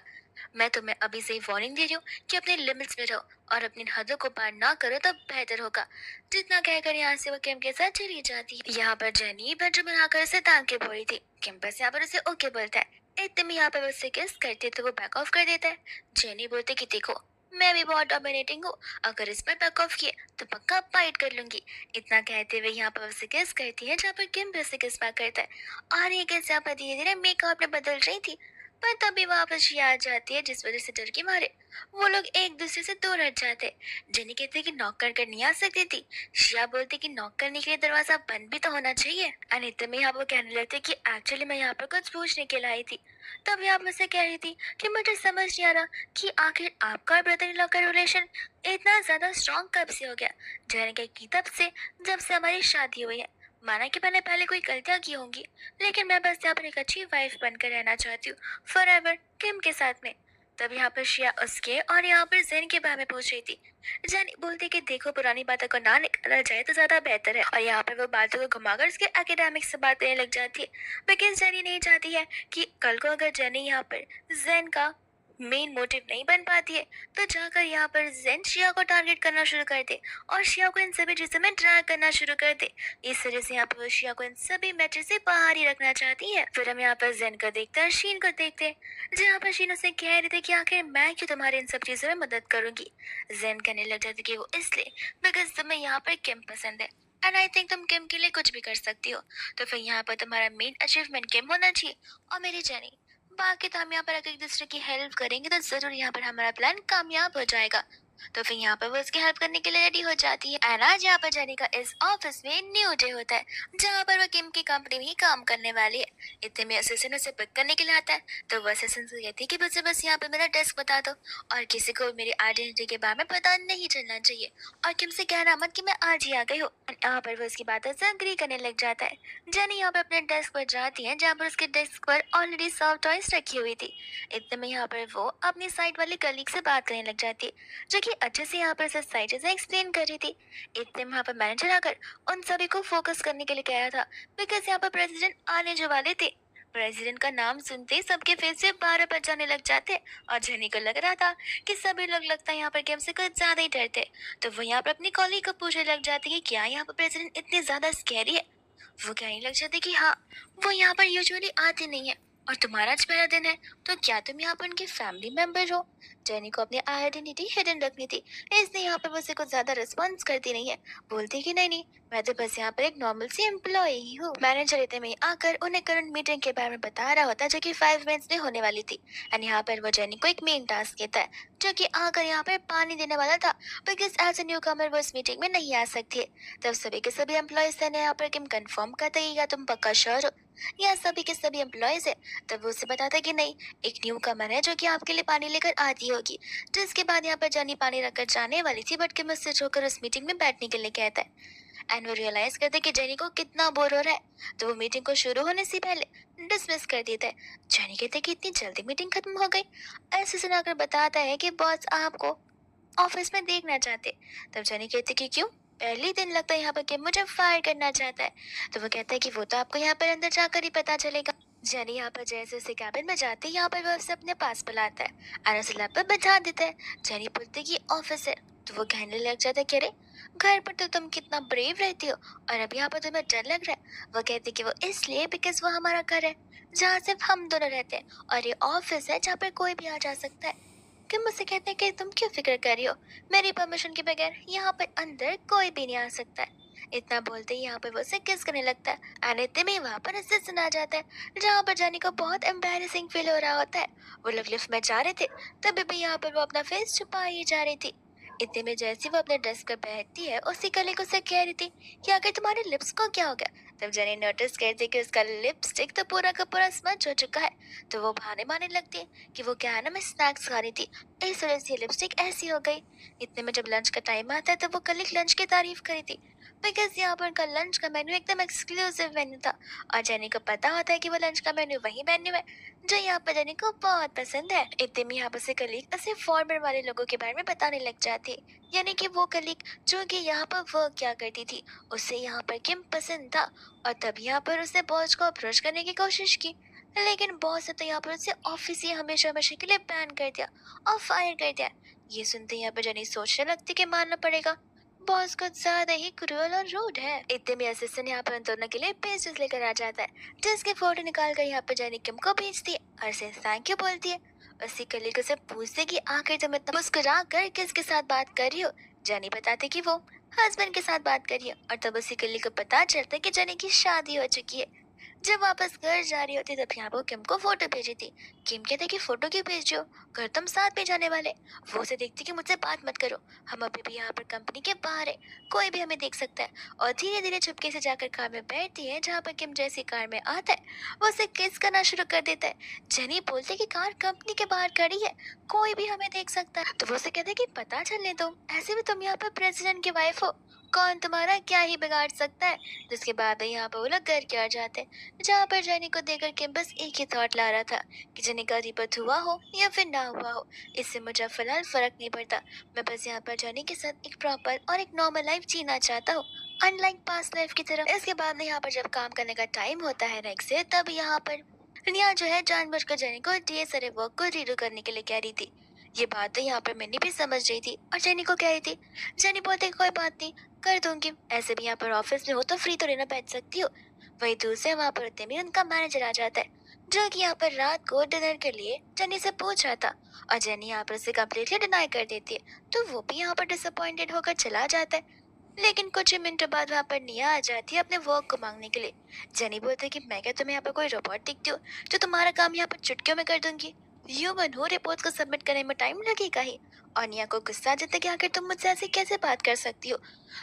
मैं तुम्हें अभी से ही वार्निंग दे रही हूँ कि अपने लिमिट्स में रहो और अपनी हदों को पार ना करो, तब बेहतर होगा। जितना कहकर यहाँ से वो किम के साथ चली जाती है। यहाँ पर जेनी बेडरूम बनाकर उसे तान के बोली थी। किम बस यहाँ पर उसे ओके बोलता है। इतने में यहाँ पर वो उससे किस करती है तो वो बैक ऑफ कर देता है। जेनी बोलती कि देखो, मैं भी बहुत डोमिनेटिंग हूँ, अगर इस पर बैक ऑफ किए तो पक्का फाइट कर लूंगी। इतना कहते हुए यहाँ पर उसे किस करती है, जहाँ पर किम भी उसे किस बैक करता है, और ये किस यहाँ पर धीरे धीरे मेकअप में बदल रही थी। पर तभी वापस ये आ जाती है, जिस वजह से डर के मारे वो लोग एक दूसरे से दूर हट जाते। जेनी कहती कि नॉक कर कर नहीं आ सकती थी। शिया बोलती कि नॉक करने के लिए दरवाजा बंद भी तो होना चाहिए। अनिता में यहाँ पर कहने लगती कि एक्चुअली मैं यहाँ पर कुछ पूछने के लिए आई थी। तब यहाँ मुझसे कह रही थी कि मुझे समझ नहीं आ रहा कि आखिर आपका और ब्रदर इन लॉ का रिलेशन इतना ज्यादा स्ट्रॉन्ग कब से हो गया। जेनी कहती तब से जब से हमारी शादी हुई है। माना कि मैंने पहले कोई गलतियां की होंगी, लेकिन मैं बस यहाँ पर एक अच्छी वाइफ बनकर रहना चाहती हूँ, फॉरएवर किम के साथ में। तब यहाँ पर शिया उसके और यहाँ पर जेन के बारे में पूछ रही थी। जेनी बोलती कि देखो, पुरानी बातों को ना निकाला जाए तो ज्यादा बेहतर है, और यहाँ पर वो बातों को घुमाकर उसके एकेडमिक्स से बात करने लग जाती है, बिकॉज जेनी नहीं चाहती है कि कल को अगर जेनी यहाँ पर जेन का मेन मोटिव नहीं बन पाती है, तो जाकर यहाँ पर जेन शिया को टारगेट करना शुरू कर दे और शिया को इन सभी चीजों में ड्रैग करना शुरू कर दे। इस वजह से यहाँ पर वो शिया को इन सभी मैटर से बाहर ही रखना चाहती है। फिर हम यहाँ पर जेन को देखते हैं, शीन को देखते हैं, जहाँ पर शीन उसे कह रही थी कि आखिर मैं क्यों तुम्हारी इन सब चीजों में मदद करूंगी। जेन कहने लग जाती कि वो इसलिए बिकॉज तुम्हें यहाँ पर किम पसंद है, एंड आई थिंक तुम किम के लिए कुछ भी कर सकती हो, तो फिर यहाँ पर तुम्हारा मेन अचीवमेंट किम होना चाहिए और मेरी जेनी। बाकी तो हम यहाँ पर अगर एक दूसरे की हेल्प करेंगे तो जरूर यहाँ पर हमारा प्लान कामयाब हो जाएगा। तो फिर यहाँ पर वो उसकी हेल्प करने के लिए रेडी हो जाती है। एंड आज यहाँ पर जेनी का इस ऑफिस में न्यू डे होता है, जहाँ पर वो किम की कंपनी में ही काम करने वाली है। इतने में असिस्टेंट उसे पिक करने के लिए आता है, तो वो असिस्टेंट से कहती है कि मुझे बस यहाँ पे मेरा डेस्क बता दो और किसी को मेरी आइडेंटिटी के बारे में पता नहीं चलना चाहिए, और किम से कहना मत कि मैं आज ही आ गई हूँ। यहाँ पर वो उसकी बातों से अग्री करने लग जाता है। जेनी यहाँ पे अपने डेस्क पर जाती है, जहाँ पर उसके डेस्क पर ऑलरेडी सॉफ्ट टॉयज रखी हुई थी। इतने में यहाँ पर वो अपनी साइड वाली कलीग से बात करने लग जाती है, जो कि अच्छे से यहाँ पर सब सारी चीजें एक्सप्लेन कर रही थी। इतने में यहाँ पर मैनेजर आकर उन सभी को फोकस करने के लिए कह रहा था, बिकॉज यहाँ पर प्रेसिडेंट आने जो वाले थे। प्रेसिडेंट का नाम सुनते ही सबके फेस से 12 बज जाने लग जाते, और जेनी को लग रहा था कि सभी लोग लगता है यहाँ पर गेम से कुछ ज्यादा ही डरते। तो वो यहाँ पर अपनी कॉलीग को पूछने लग जाती है कि क्या यहाँ पर प्रेसिडेंट इतने ज्यादा स्कैरी है। वो कहने लग जाती कि हाँ, वो यहाँ पर यूजुअली आते नहीं है, और तुम्हारा आज पहला दिन है, तो क्या तुम यहाँ पर उनके फैमिली मेंबर हो। जेनी को अपनी आइडेंटिटी हिडन रखनी थी, इसलिए यहाँ पर वो उसे कुछ ज्यादा रिस्पॉन्स करती नहीं है। बोलती कि नहीं नहीं, मैं तो बस यहाँ पर एक नॉर्मल सी एम्प्लॉय ही हूँ। मैनेजर इतने में आकर उन्हें करंट मीटिंग के बारे में बता रहा होता है, जो कि 5 मिनट्स में होने वाली थी। एंड यहाँ पर वो जेनी को एक मेन टास्क देता है, जो कि आकर यहाँ पर पानी देने वाला था, बिकॉज एज ए न्यू कमर वो इस मीटिंग में नहीं आ सकती है। तब सभी के सभी एम्प्लॉयज ने यहाँ पर किम कंफर्म करते ही, या तुम पक्का श्योर हो, या सभी के सभी एम्प्लॉयज है। तब वो उसे बताता है कि नहीं, एक न्यू कमर है जो कि आपके लिए पानी लेकर आती होगी। जिसके बाद यहाँ पर जानी पानी रखकर जाने वाली थी, बट किम उससे होकर उस मीटिंग में बैठने के लिए कहता है। एंड वो रियलाइज करते कि जेनी को कितना बोर हो रहा है, तो वो मीटिंग को शुरू होने से पहले डिसमिस कर देता है। जेनी कहते कि इतनी जल्दी मीटिंग खत्म हो गई। ऐसे सुनाकर बताता है कि बॉस आपको ऑफिस में देखना चाहते। तब जेनी कहती कि क्यों, पहले दिन लगता है यहाँ पर कि मुझे फायर करना चाहता है। तो वो कहता है कि वो तो आपको यहाँ पर अंदर जाकर ही पता चलेगा। जेनी यहाँ पर जैसे उसे कैबिन में जाती है, यहाँ पर वो उसे अपने पास बुलाता है और उसे लैब पर बैठा देता है। जेनी बोलती है कि ऑफिस है, तो वो कहने लग जाता है कि अरे, घर पर तो तुम कितना ब्रेव रहती हो, और अब यहाँ पर तुम्हें डर लग रहा है। वो कहती है कि वो इसलिए बिकॉज वो हमारा घर है, जहाँ सिर्फ हम दोनों रहते हैं, और ये ऑफिस है जहाँ पर कोई भी आ जा सकता है। कि मुझसे कहते हैं कि तुम क्यों फिक्र कर रही हो, मेरी परमिशन के बगैर यहाँ पर अंदर कोई भी नहीं आ सकता है। इतना बोलते ही यहाँ पर वो उसे किस करने लगता है। एंड इतने में वहाँ पर उससे सुना जाता है, जहाँ पर जाने को बहुत एम्बैरेसिंग फील हो रहा होता है। वो लोग लिफ्ट में जा रहे थे, तभी भी यहाँ पर वो अपना फेस छुपा ही जा रही थी। इतने में जैसे वो अपने डेस्क पर बैठती है, उसी कलीग उसे कह रही थी कि आखिर तुम्हारे लिप्स को क्या हो गया। तब जेनी नोटिस करती कि उसका लिपस्टिक तो पूरा का पूरा स्मच हो चुका है। तो वो बहाने मारने लगती है कि वो क्या है ना, मैं स्नैक्स खा रही थी, इस वजह से लिपस्टिक ऐसी हो गई। इतने में जब लंच का टाइम आता है, तो वो कलीग लंच की तारीफ करी थी, बिकॉज यहाँ पर उनका लंच का मेन्यू एकदम एक्सक्लूसिव मेन्यू था, और जेनी को पता होता है कि वो लंच का मेन्यू वही मेन्यू है जो यहाँ पर जेनी को बहुत पसंद है। इतने में यहाँ पर से कलीग उसे फॉर्मर वाले लोगों के बारे में बताने लग जाती है, यानी कि वो कलीग जो कि यहाँ पर वर्क क्या करती थी, उसे यहाँ पर किम पसंद था, और तब यहाँ पर उसने बॉस को अप्रोच करने की कोशिश की। लेकिन बॉस ने तो यहाँ पर उसे ऑफिस से हमेशा हमेशा के लिए बैन कर दिया और फायर कर दिया। ये सुनते यहाँ पर जेनी सोचने लगती कि मानना पड़ेगा, बॉस कुछ ज्यादा ही क्रूअल और रूड है। इतने में असिस्टेंट यहाँ पर उन दोनों के लिए पेजेस लेकर आ जाता है, जिसके फोटो निकाल कर यहाँ पर जेनी किम को भेजती है और उसे थैंक यू बोलती है। उसी कलीग से पूछते कि आखिर तुम इतना मुस्कुरा कर किसके साथ बात कर रही हो। जेनी बताती कि वो हस्बैंड के साथ बात करी है, और तब उसी कलीग को पता चलता है कि जेनी की शादी हो चुकी है। जब वापस घर जा रही होती, तब यहाँ पर किम को फोटो भेजी थी। किम कहते कि फोटो क्यों भेज रहे हो, घर तुम साथ में जाने वाले। वो उसे देखती कि मुझसे बात मत करो, हम अभी भी यहाँ पर कंपनी के बाहर है, कोई भी हमें देख सकता है। और धीरे धीरे चुपके से जाकर कार में बैठती है, जहाँ पर किम जैसी कार में आता है, वो उसे किस करना शुरू कर देता है। जेनी बोलती कि कार कंपनी के बाहर खड़ी है, कोई भी हमें देख सकता है। तो वो उसे कहते कि पता चलने दो, ऐसे भी तुम यहाँ पर प्रेसिडेंट की वाइफ हो, कौन तुम्हारा क्या ही बिगाड़ सकता है। जिसके बाद यहाँ पर वो लोग घर के आ जाते हैं, जहाँ पर जेनी को देखकर किम बस एक ही थॉट ला रहा था कि जेनी का रिबर्थ हुआ हो या फिर ना हुआ हो, इससे मुझे फिलहाल फर्क नहीं पड़ता। मैं बस यहाँ पर जेनी के साथ एक प्रॉपर और एक नॉर्मल लाइफ जीना चाहता हूँ, अनलाइक पास्ट लाइफ की तरह। इसके बाद में यहाँ पर जब काम करने का टाइम होता है नेक्स्ट से, तब यहाँ पर निया जो है जानबूझकर जेनी को ढेर सारे वर्क को रीडू करने के लिए कह रही थी। ये बात तो यहाँ पर मैंने भी समझ रही थी और जेनी को कह रही थी। जेनी बोलते कोई बात नहीं, कर दूंगी, ऐसे भी यहाँ पर ऑफिस में हो तो फ्री तो रहना बैठ सकती हो। वही दूसरे वहाँ पर उतने में उनका मैनेजर आ जाता है, जो कि यहाँ पर रात को डिनर के लिए जेनी से पूछ रहा था, और जेनी यहाँ पर उसे कम्प्लीटली डिनाई कर देती है। तो वो भी यहाँ पर डिसअपॉइंटेड होकर चला जाता है। लेकिन कुछ ही मिनटों बाद वहाँ पर निया आ जाती है अपने वर्क को मांगने के लिए। जेनी बोलती है कि मैं क्या तुम्हें यहाँ पर कोई रोबोट दिखती हूँ जो तुम्हारा काम यहाँ पर चुटकियों में कर दूंगी। ह्यूमन हो, रिपोर्ट को सबमिट करने में टाइम लगेगा ही, और निया को गुस्सा आ जाता है कि आखिर तुम मुझसे ऐसे कैसे बात कर सकती हो।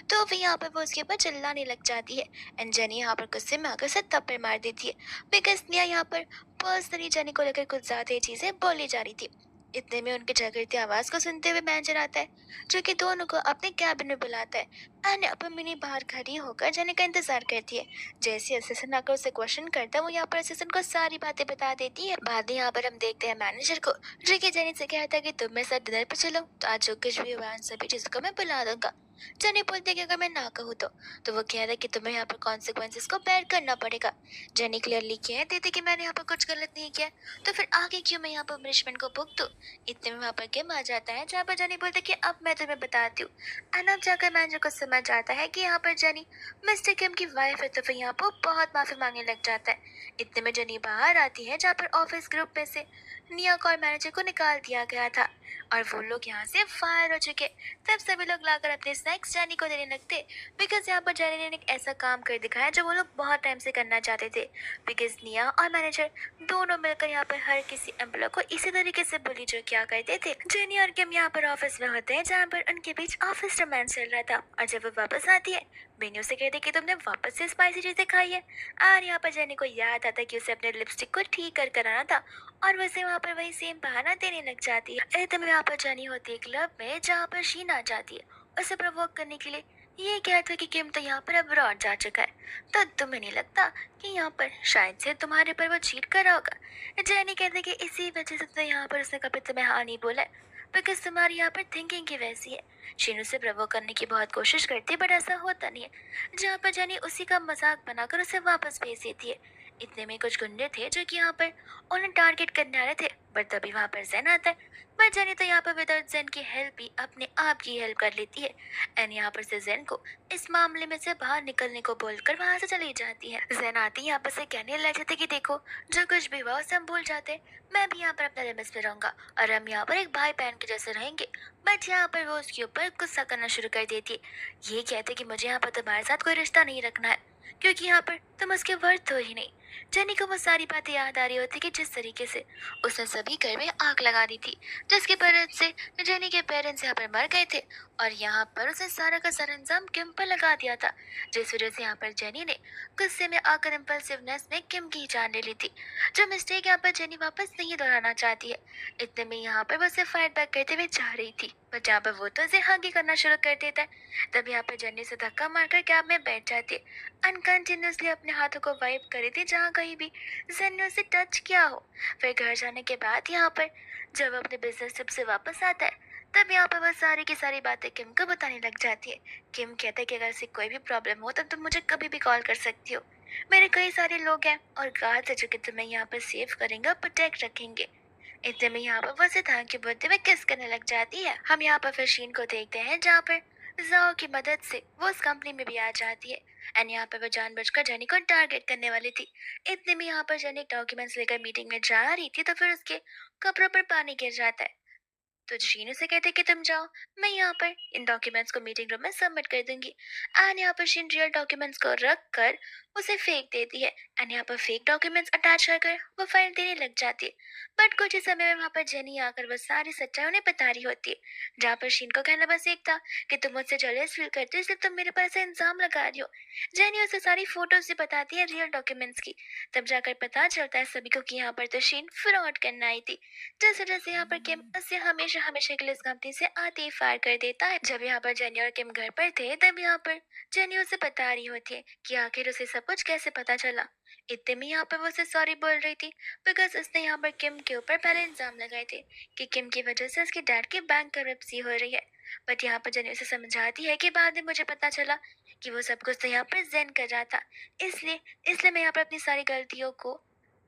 तो फिर यहाँ पर वो उसके ऊपर चिल्लाने लग जाती है एंड जेनी यहाँ पर गुस्से में आकर उसे थप्पड़ मार देती है बिकॉज निया यहाँ पर पर्सनली जेनी को लेकर कुछ ज्यादा ही चीजें बोली जा रही थी। इतने में उनकी झगड़ती आवाज को सुनते हुए मैनेजर आता है जो कि दोनों को अपने कैबिन में बुलाता है एंड अब मिनी बाहर खड़ी होकर जेनी का इंतजार करती है। जैसे असिस्टेंट आकर उसे क्वेश्चन करता है वो यहाँ पर असिस्टेंट को सारी बातें बता देती है। बाद में यहाँ पर हम देखते हैं मैनेजर को जो कि जेनी से कहता है कि तुम मेरे साथ डिनर पे चलो तो आज जो कुछ भी हुआ उन सभी चीजों को मैं बुला दूंगा। जेनी बोलती है कि अगर मैं ना कहूँ तो वो कह रहा है कि तुम्हें यहाँ पर कॉन्सिक्वेंसेस को बेयर करना पड़ेगा। जेनी क्लियरली कह देती कि मैंने यहाँ पर कुछ गलत नहीं किया तो फिर आगे क्यों मैं यहाँ पर पनिशमेंट को भुगतूं। इतने में वहाँ पर किम आ जाता है जहाँ पर जेनी बोलती है कि अब मैं तुम्हें बताती हूँ। एंड अब जाकर मैनेजर को समझ आता है कि यहाँ पर जेनी मिस्टर किम की वाइफ है तो फिर यहाँ पर बहुत माफी मांगने लग जाता है। इतने में जेनी बाहर आती है जहाँ पर ऑफिस ग्रुप में से निया और मैनेजर को निकाल दिया गया था और वो लोग यहाँ से फायर हो चुके। तब सभी लोग लाकर अपने स्नैक्स जेनी को देने लगते बिकॉज यहाँ पर जेनी ने एक ऐसा काम कर दिखाया जो वो लोग बहुत टाइम से करना चाहते थे। बिकॉज निया और मैनेजर दोनों मिलकर यहाँ पर हर किसी एम्प्लॉय को इसी तरीके से बुली जो किया करते थे। जेनी और किम यहाँ पर ऑफिस में होते हैं जहाँ पर उनके बीच ऑफिस रोमांस चल रहा था और जब वो वापस आती है मेन्यू से कहती कि तुमने वापस से स्पाइसी चीजें खाई है। और यहाँ पर जेनी को याद आता कि उसे अपने लिपस्टिक को ठीक कर कराना था और वैसे वहाँ पर वही सेम बहाना देने लग जाती है। एकदम यहाँ पर जानी होती है क्लब में जहाँ पर शीन आ जाती है उसे प्रवोक करने के लिए। ये कहता है कि किम तो यहाँ पर अब्रॉड जा चुका है तो तुम्हें नहीं लगता कि यहाँ पर शायद से तुम्हारे पर वो चीट कर रहा होगा। जेनी कहते हैं कि इसी वजह से तो यहाँ पर उसने कभी तुम्हें हाँ नहीं बोला बिकॉज तुम्हारी यहाँ पर थिंकिंग की वैसी है। शीन उसे प्रवोक करने की बहुत कोशिश करती है बट ऐसा होता नहीं है जहाँ पर जेनी उसी का मजाक बनाकर उसे वापस भेज देती है। इतने में कुछ गुंडे थे जो कि यहाँ पर उन्हें टारगेट करने आ रहे थे बट तभी वहाँ पर जेन आता है। पर जेनी तो यहाँ पर विदाउट जेन की हेल्प ही अपने आप की हेल्प कर लेती है एंड यहाँ पर से जेन को इस मामले में से बाहर निकलने को बोलकर वहाँ से चली जाती है। जेन आती यहाँ पर से कहने लग जाते कि देखो जो कुछ भी हुआ उसे हम भूल जाते। मैं भी यहाँ पर अपने लिमिट्स में रहूंगा और हम यहाँ पर एक भाई बहन के जैसे रहेंगे। बट यहाँ पर वो उसके ऊपर गुस्सा करना शुरू कर देती है। ये कहते कि मुझे यहाँ पर तुम्हारे साथ कोई रिश्ता नहीं रखना है क्योंकि यहाँ पर तुम उसके वर्थ हो ही नहीं। जेनी को वो सारी बातें याद आ रही होती कि जिस तरीके से उसने सभी घर में आग लगा दी थी जिसके वजह से जेनी के पेरेंट्स यहाँ पर मर गए थे और यहाँ पर उसने सारा का सारा इंजाम किम पर लगा दिया था जिस वजह से यहाँ पर जेनी ने गुस्से में आकर इम्पल्सिवनेस में किम की जान ले ली थी जो मिस्टेक यहाँ पर जेनी वापस नहीं दोहराना चाहती है। इतने में यहाँ पर वो उसे फाइट बैक करते हुए जा रही थी बट यहाँ पर वो तो उसे हगी करना शुरू कर देता है। तब यहाँ पर जेनी से धक्का मारकर कैब में बैठ जाती है अनकंटिन्यूसली अपने हाथों को वाइप करी थी जहाँ कहीं भी जेन ने उसे टच किया हो। फिर घर जाने के बाद यहाँ पर जब अपने बिजनेस ट्रिप से वापस आता है तब यहाँ पर वह सारी की सारी बातें किम को बताने लग जाती है। किम कहता है कि अगर ऐसी कोई भी प्रॉब्लम हो तब तुम मुझे कभी भी कॉल कर सकती हो। मेरे कई सारे लोग हैं और गार्ड्स है जो कि तुम्हें यहाँ पर सेफ करेंगे और प्रोटेक्ट रखेंगे। इतने में यहाँ पर वो उसे थैंक यू बोलते हुए किस करने लग जाती है। हम यहाँ पर फिर शीन को देखते हैं जहाँ पर जाओ की मदद से वो उस कंपनी में भी आ जाती है एंड यहाँ पर वो जानबूझकर जेनी को टारगेट करने वाली थी। इतने में यहाँ पर जेनी डॉक्यूमेंट्स लेकर मीटिंग में जा रही थी तो फिर उसके कपड़ों पर पानी गिर जाता है। तो शीनू से कहते कि तुम जाओ मैं यहाँ पर इन डॉक्यूमेंट्स को मीटिंग रूम में सबमिट कर दूंगी। एंड यहाँ पर शीन रियल डॉक्यूमेंट्स को रख कर उसे फेंक देती है एंड यहाँ पर फेक डॉक्यूमेंट्स अटैच कर वो फाइल देने लग जाती है। बट कुछ ही समय में वहाँ पर जेनी आकर वो सारी सच्चाई उन्हें बता रही होती है जहाँ पर शीन को कहना बस एक था कि तुम मुझसे जेलस फील करते हो इसलिए तुम मेरे पास से इल्जाम लगा रही हो। जेनी उसे सारी फोटोज से बताती है रियल डॉक्यूमेंट्स की। तब जाकर पता चलता है सभी को कि यहाँ पर तो शीन फ्रॉड करना आई थी जिस वजह से यहाँ पर किम उससे हमेशा हमेशा के लिए इस कंपनी से आते ही फायर कर देता है। जब यहाँ पर जेनी और किम घर पर थे तब यहाँ पर जेनी उसे बता रही होती है कि आखिर उसे सब कुछ कैसे पता चला। इतने में यहाँ पर वो उसे सॉरी बोल रही थी बिकॉज उसने यहाँ पर किम के ऊपर पहले इल्जाम लगाए थे कि किम की वजह से उसके डैड की बैंक करप्सी हो रही है। बट यहाँ पर जेनी उसे समझाती है कि बाद में मुझे पता चला कि वो सब कुछ तो यहाँ पर जेन कर रहा था इसलिए इसलिए मैं यहाँ पर अपनी सारी गलतियों को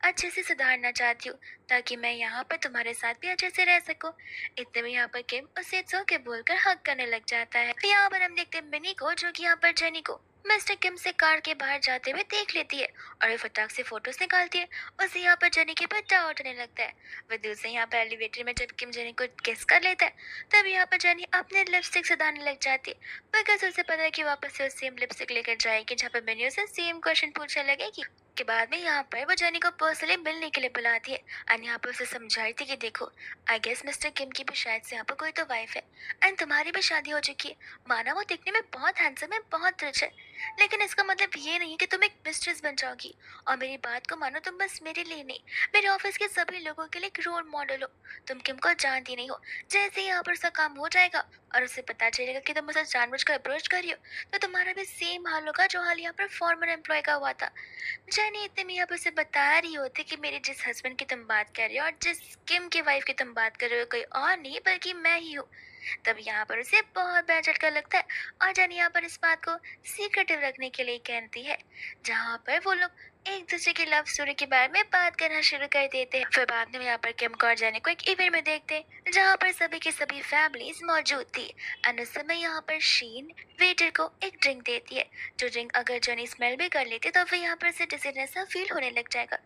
अच्छे से सुधारना चाहती हूँ ताकि मैं यहाँ पर तुम्हारे साथ भी अच्छे से रह सकूँ। इतने में यहाँ पर किम उसे इट्स ओके बोलकर हक करने लग जाता है। फिर यहाँ पर हम देखते हैं मिनी को जो कि यहाँ पर जेनी को मिस्टर किम से कार के बाहर जाते हुए देख लेती है और वो फटाक से फोटोज निकालती है। उसे यहाँ पर जेनी के पट्टा उठने लगता है। वह दूसरे यहाँ पर एलिवेटर में जब किम जेनी को किस कर लेता है तब यहाँ पर जेनी अपने लिपस्टिक सुधारने लग जाती है बिकॉज उसे पता है कि वापस से सेम लिपस्टिक लेकर जाएगी जहाँ पर मेन्यू से सेम क्वेश्चन पूछने लगेगी इसके बाद में यहाँ पर वो जेनी को पर्सनली मिलने के लिए बुलाती है एंड यहाँ पर उसे समझाई थी कि देखो, आई गेस मिस्टर किम की भी शायद से यहाँ पर कोई तो वाइफ है एंड तुम्हारी भी शादी हो चुकी है। माना वो दिखने में बहुत हैंडसम है, बहुत रिच है, लेकिन इसका मतलब ये नहीं है कि तुम एक मिस्ट्रेस बन जाओगी। और मेरी बात को मानो, तुम बस मेरे लिए नहीं, मेरे ऑफिस के सभी लोगों के लिए एक रोल मॉडल हो। तुम किम को जानती नहीं हो। जैसे ही यहाँ पर उसका काम हो जाएगा और उसे पता चलेगा कि तुम उसे जानबूझकर अप्रोच कर रही हो, तो तुम्हारा भी सेम हाल होगा जो हाल यहाँ पर फॉर्मर एम्प्लॉय का हुआ था। जाने इतने में आप उसे बता रही होती कि मेरे जिस हस्बैंड की तुम बात कर रहे हो और जिस किम की वाइफ की तुम बात कर रहे हो, कोई और नहीं बल्कि मैं ही हूँ। तब यहाँ पर उसे बहुत बड़ा झटका लगता है और जानी यहाँ पर इस बात को सीक्रेटिव रखने के लिए कहती है। जहाँ पर वो लोग एक दूसरे की लव स्टोरी के बारे में बात करना शुरू कर देते हैं। फिर बाद में यहाँ पर किम को और जानी को एक इवेंट में देखते हैं जहाँ पर सभी की सभी फैमिलीज मौजूद थी। और उस समय यहाँ पर शीन वेटर को एक ड्रिंक देती है, जो ड्रिंक अगर जनी स्मेल भी कर लेती तो फिर यहाँ पर उसे डिजीनेस सा फील होने लग जाएगा।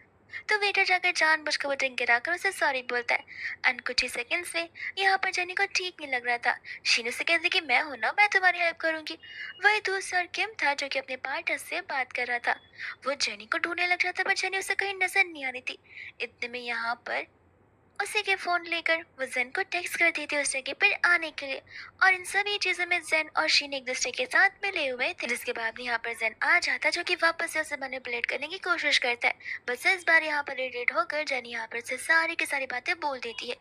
तो वेटर जाकर जानबूझकर वो ड्रिंक गिराकर उसे सॉरी बोलता है एंड कुछ ही सेकंड्स में यहाँ पर जेनी को ठीक नहीं लग रहा था। शीनू से कहती कि मैं हूं ना, मैं तुम्हारी हेल्प करूंगी। वही दूसरा किम था जो कि अपने पार्टनर से बात कर रहा था। वो जेनी को ढूंढने लग रहा था पर जेनी उसे कहीं नजर नहीं आ रही थी। इतने में यहाँ पर उसी के फोन लेकर वो जेन को टेक्स्ट कर दी थी उस जगह पर आने के लिए। और इन सभी चीजों में जेन और शीन एक दूसरे के साथ मिले हुए थे, जिसके बाद यहाँ पर जेन आ जाता जो कि वापस से उसे मैनिपुलेट करने की कोशिश करता है। बस इस बार यहाँ पर इरिटेट होकर जेन यहाँ पर से सारी की सारी बातें बोल देती है।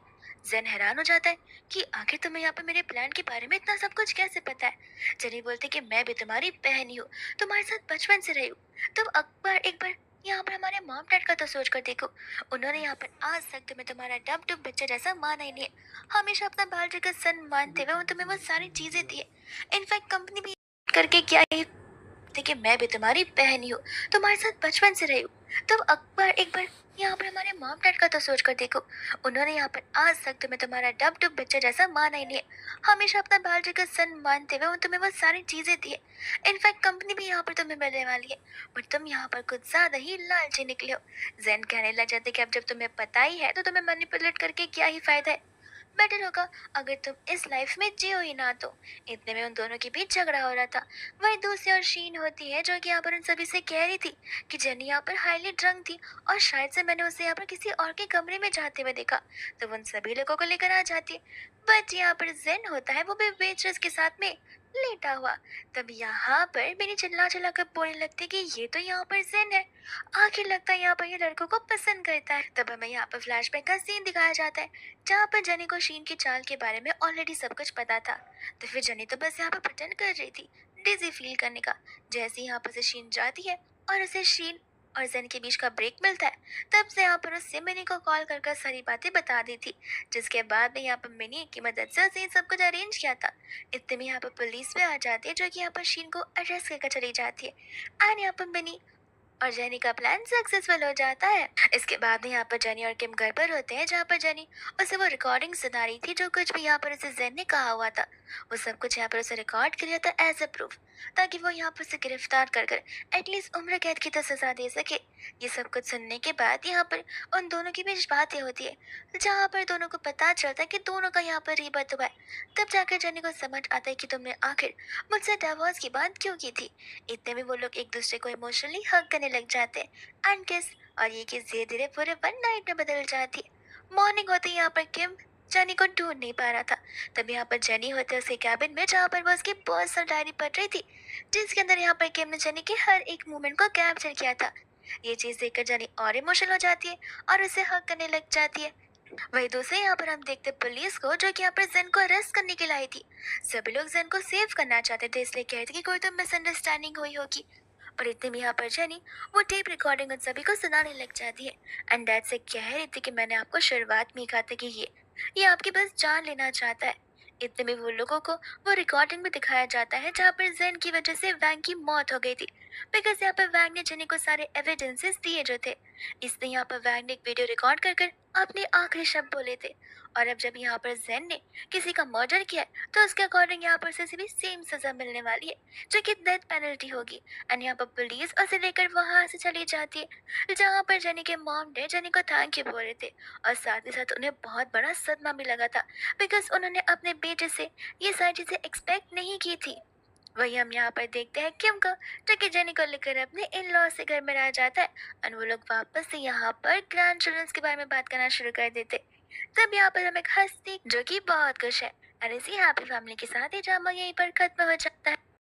जेन हैरान हो जाता है कि आखिर तुम्हें यहाँ पर मेरे प्लान के बारे में इतना सब कुछ कैसे पता है। जेनी बोलती कि मैं भी तुम्हारी बहन ही हूँ, तुम्हारे साथ बचपन से रही हूँ। तुम अकबर एक बार यहाँ पर हमारे मॉम डैड का तो सोच कर देखो। उन्होंने यहाँ पर आज तक तुम्हें तुम्हारा डब डुब बच्चा जैसा माना ही नहीं है। हमेशा अपना बाल का सन मानते हुए उन्होंने तुम्हें वो सारी चीजें दी है। इनफैक्ट कंपनी भी करके क्या ही देखिए, मैं भी तुम्हारी बहन ही हूँ, तुम्हारे साथ बचपन से रही हूँ। तुम अकबर एक बार यहाँ पर हमारे मॉम डैड का तो सोच कर देखो। उन्होंने यहाँ पर आज तक तुम्हें तुम्हारा डब डुब बच्चा जैसा माना ही नहीं है। हमेशा अपना बाल का सन मानते हुए तुम्हें वो सारी चीजें दी है। इनफैक्ट कंपनी भी यहाँ पर तुम्हें मिलने वाली है, बट तुम यहाँ पर कुछ ज्यादा ही लालची निकले हो। जैन कहने लग जाते कि अब जब तुम्हें पता ही है तो तुम्हें मैनिपुलेट करके क्या ही फायदा है। बेटर होगा अगर तुम इस लाइफ में जियो ही ना तो। इतने में उन दोनों के बीच झगड़ा हो रहा था। वही दूसरी और शीन होती है जो कि यहाँ पर उन सभी से कह रही थी कि जेनी यहाँ पर हाईली ड्रंक थी और शायद से मैंने उसे यहाँ पर किसी और के कमरे में जाते हुए देखा। तो वो उन सभी लोगों को लेकर आ जाती है। बट यहाँ पर जेन होता है वो भी वेट्रेस के साथ में लेटा हुआ। तब यहाँ पर मेरी चिल्ला चिल्ला कर बोलने लगती कि ये तो यहाँ पर जेन है। आखिर लगता है यहाँ पर ये लड़कों को पसंद करता है। तब हमें यहाँ पर फ्लैशबैक का सीन दिखाया जाता है जहाँ पर जनी को शीन की चाल के बारे में ऑलरेडी सब कुछ पता था। तो फिर जनी तो बस यहाँ पर प्रिटेंड कर रही थी डिजी फील करने का। जैसे ही यहाँ पर से शीन जाती है और उसे शीन और जेन के बीच का ब्रेक मिलता है, तब से यहाँ पर उससे मिनी को कॉल कर कर सारी बातें बता दी थी। जिसके बाद में यहाँ पर मिनी की मदद से उसे सब कुछ अरेंज किया था। इतने में यहाँ पर पुलिस भी आ जाती है जो कि यहाँ पर शीन को अरेस्ट करके चली जाती है एंड यहाँ पर मिनी और जेनी का प्लान सक्सेसफुल हो जाता है। इसके बाद में यहाँ पर जेनी और किम घर पर होते हैं जहाँ पर जेनी उसे वो रिकॉर्डिंग सुना रही थी जो कुछ भी यहाँ पर उसे जेन ने कहा हुआ था। वो सब कुछ यहाँ पर उसे रिकॉर्ड किया था एज अ प्रूफ, ताकि वो यहाँ पर उसे गिरफ्तार कर कर एटलीस्ट उम्र कैद की तो सजा दे सके। ये सब कुछ सुनने के बाद यहाँ पर उन दोनों के बीच बातें होती है जहाँ पर दोनों को पता चलता है कि दोनों का यहाँ पर रीबर्थ हुआ है। तब जाकर जेनी को समझ आता है कि तुमने आखिर मुझसे डिवोर्स की बात क्यों की थी। इतने में वो लोग एक दूसरे को इमोशनली हग करने लग जाते हैं एंड किस, और ये किस धीरे धीरे पूरे वन नाइट में बदल जाती है। मॉर्निंग होते ही यहाँ पर किम जेनी को ढूंढ नहीं पा रहा था। तब यहाँ पर जेनी होते उसके कैबिन में जहाँ पर वो उसकी पर्सनल डायरी पढ़ रही थी, जिसके अंदर यहाँ पर किम ने जेनी के हर एक मूवमेंट को कैप्चर किया था। ये चीज देखकर जेनी और इमोशनल हो जाती है और उसे हग करने लग जाती है। वही दूसरे यहाँ पर हम देखते पुलिस को जो कि यहाँ पर जेन को अरेस्ट करने के लिए आई थी। सभी लोग जेन को सेव करना चाहते थे, इसलिए कहते कि कोई तो मिसअंडरस्टैंडिंग हुई होगी। पर इतने में यहाँ पर जेनी वो टेप रिकॉर्डिंग उन सभी को सुनाने लग जाती है एंड डैड से कह रही थी कि मैंने आपको शुरुआत में ही कहा था कि ये आपकी बस जान लेना चाहता है। इतने में वो लोगों को वो रिकॉर्डिंग में दिखाया जाता है जहाँ पर जेन की वजह से वैंग की मौत हो गई थी, बिकॉज यहाँ पर वैंग ने जेनी को सारे एविडेंसेस दिए जो थे। इसने यहाँ पर वैंग ने एक वीडियो रिकॉर्ड कर कर अपने आखिरी शब्द बोले थे। और अब जब यहाँ पर जेन ने किसी का मर्डर किया है तो उसके अकॉर्डिंग यहाँ पर उसे भी सेम सजा मिलने वाली है, जो कि डेथ पेनल्टी होगी। एंड यहाँ पर पुलिस उसे लेकर वहां से चली जाती है जहाँ पर जेनी के मॉम ने जेनी को थैंक यू बोले थे। और साथ ही साथ उन्हें बहुत बड़ा सदमा भी लगा था, बिकॉज उन्होंने अपने बेटे से ये सारी चीजें एक्सपेक्ट नहीं की थी। वही हम यहाँ पर देखते हैं किम को, जो कि जेनी को लेकर अपने इन लॉ से घर में रह जाता है। और वो लोग वापस से यहाँ पर ग्रैंड चिल्ड्रंस के बारे में बात करना शुरू कर देते। तब यहाँ पर हम एक हस्ती जो कि बहुत खुश है, और इसी हैप्पी फैमिली के साथ ये ड्रामा यहीं पर खत्म हो जाता है।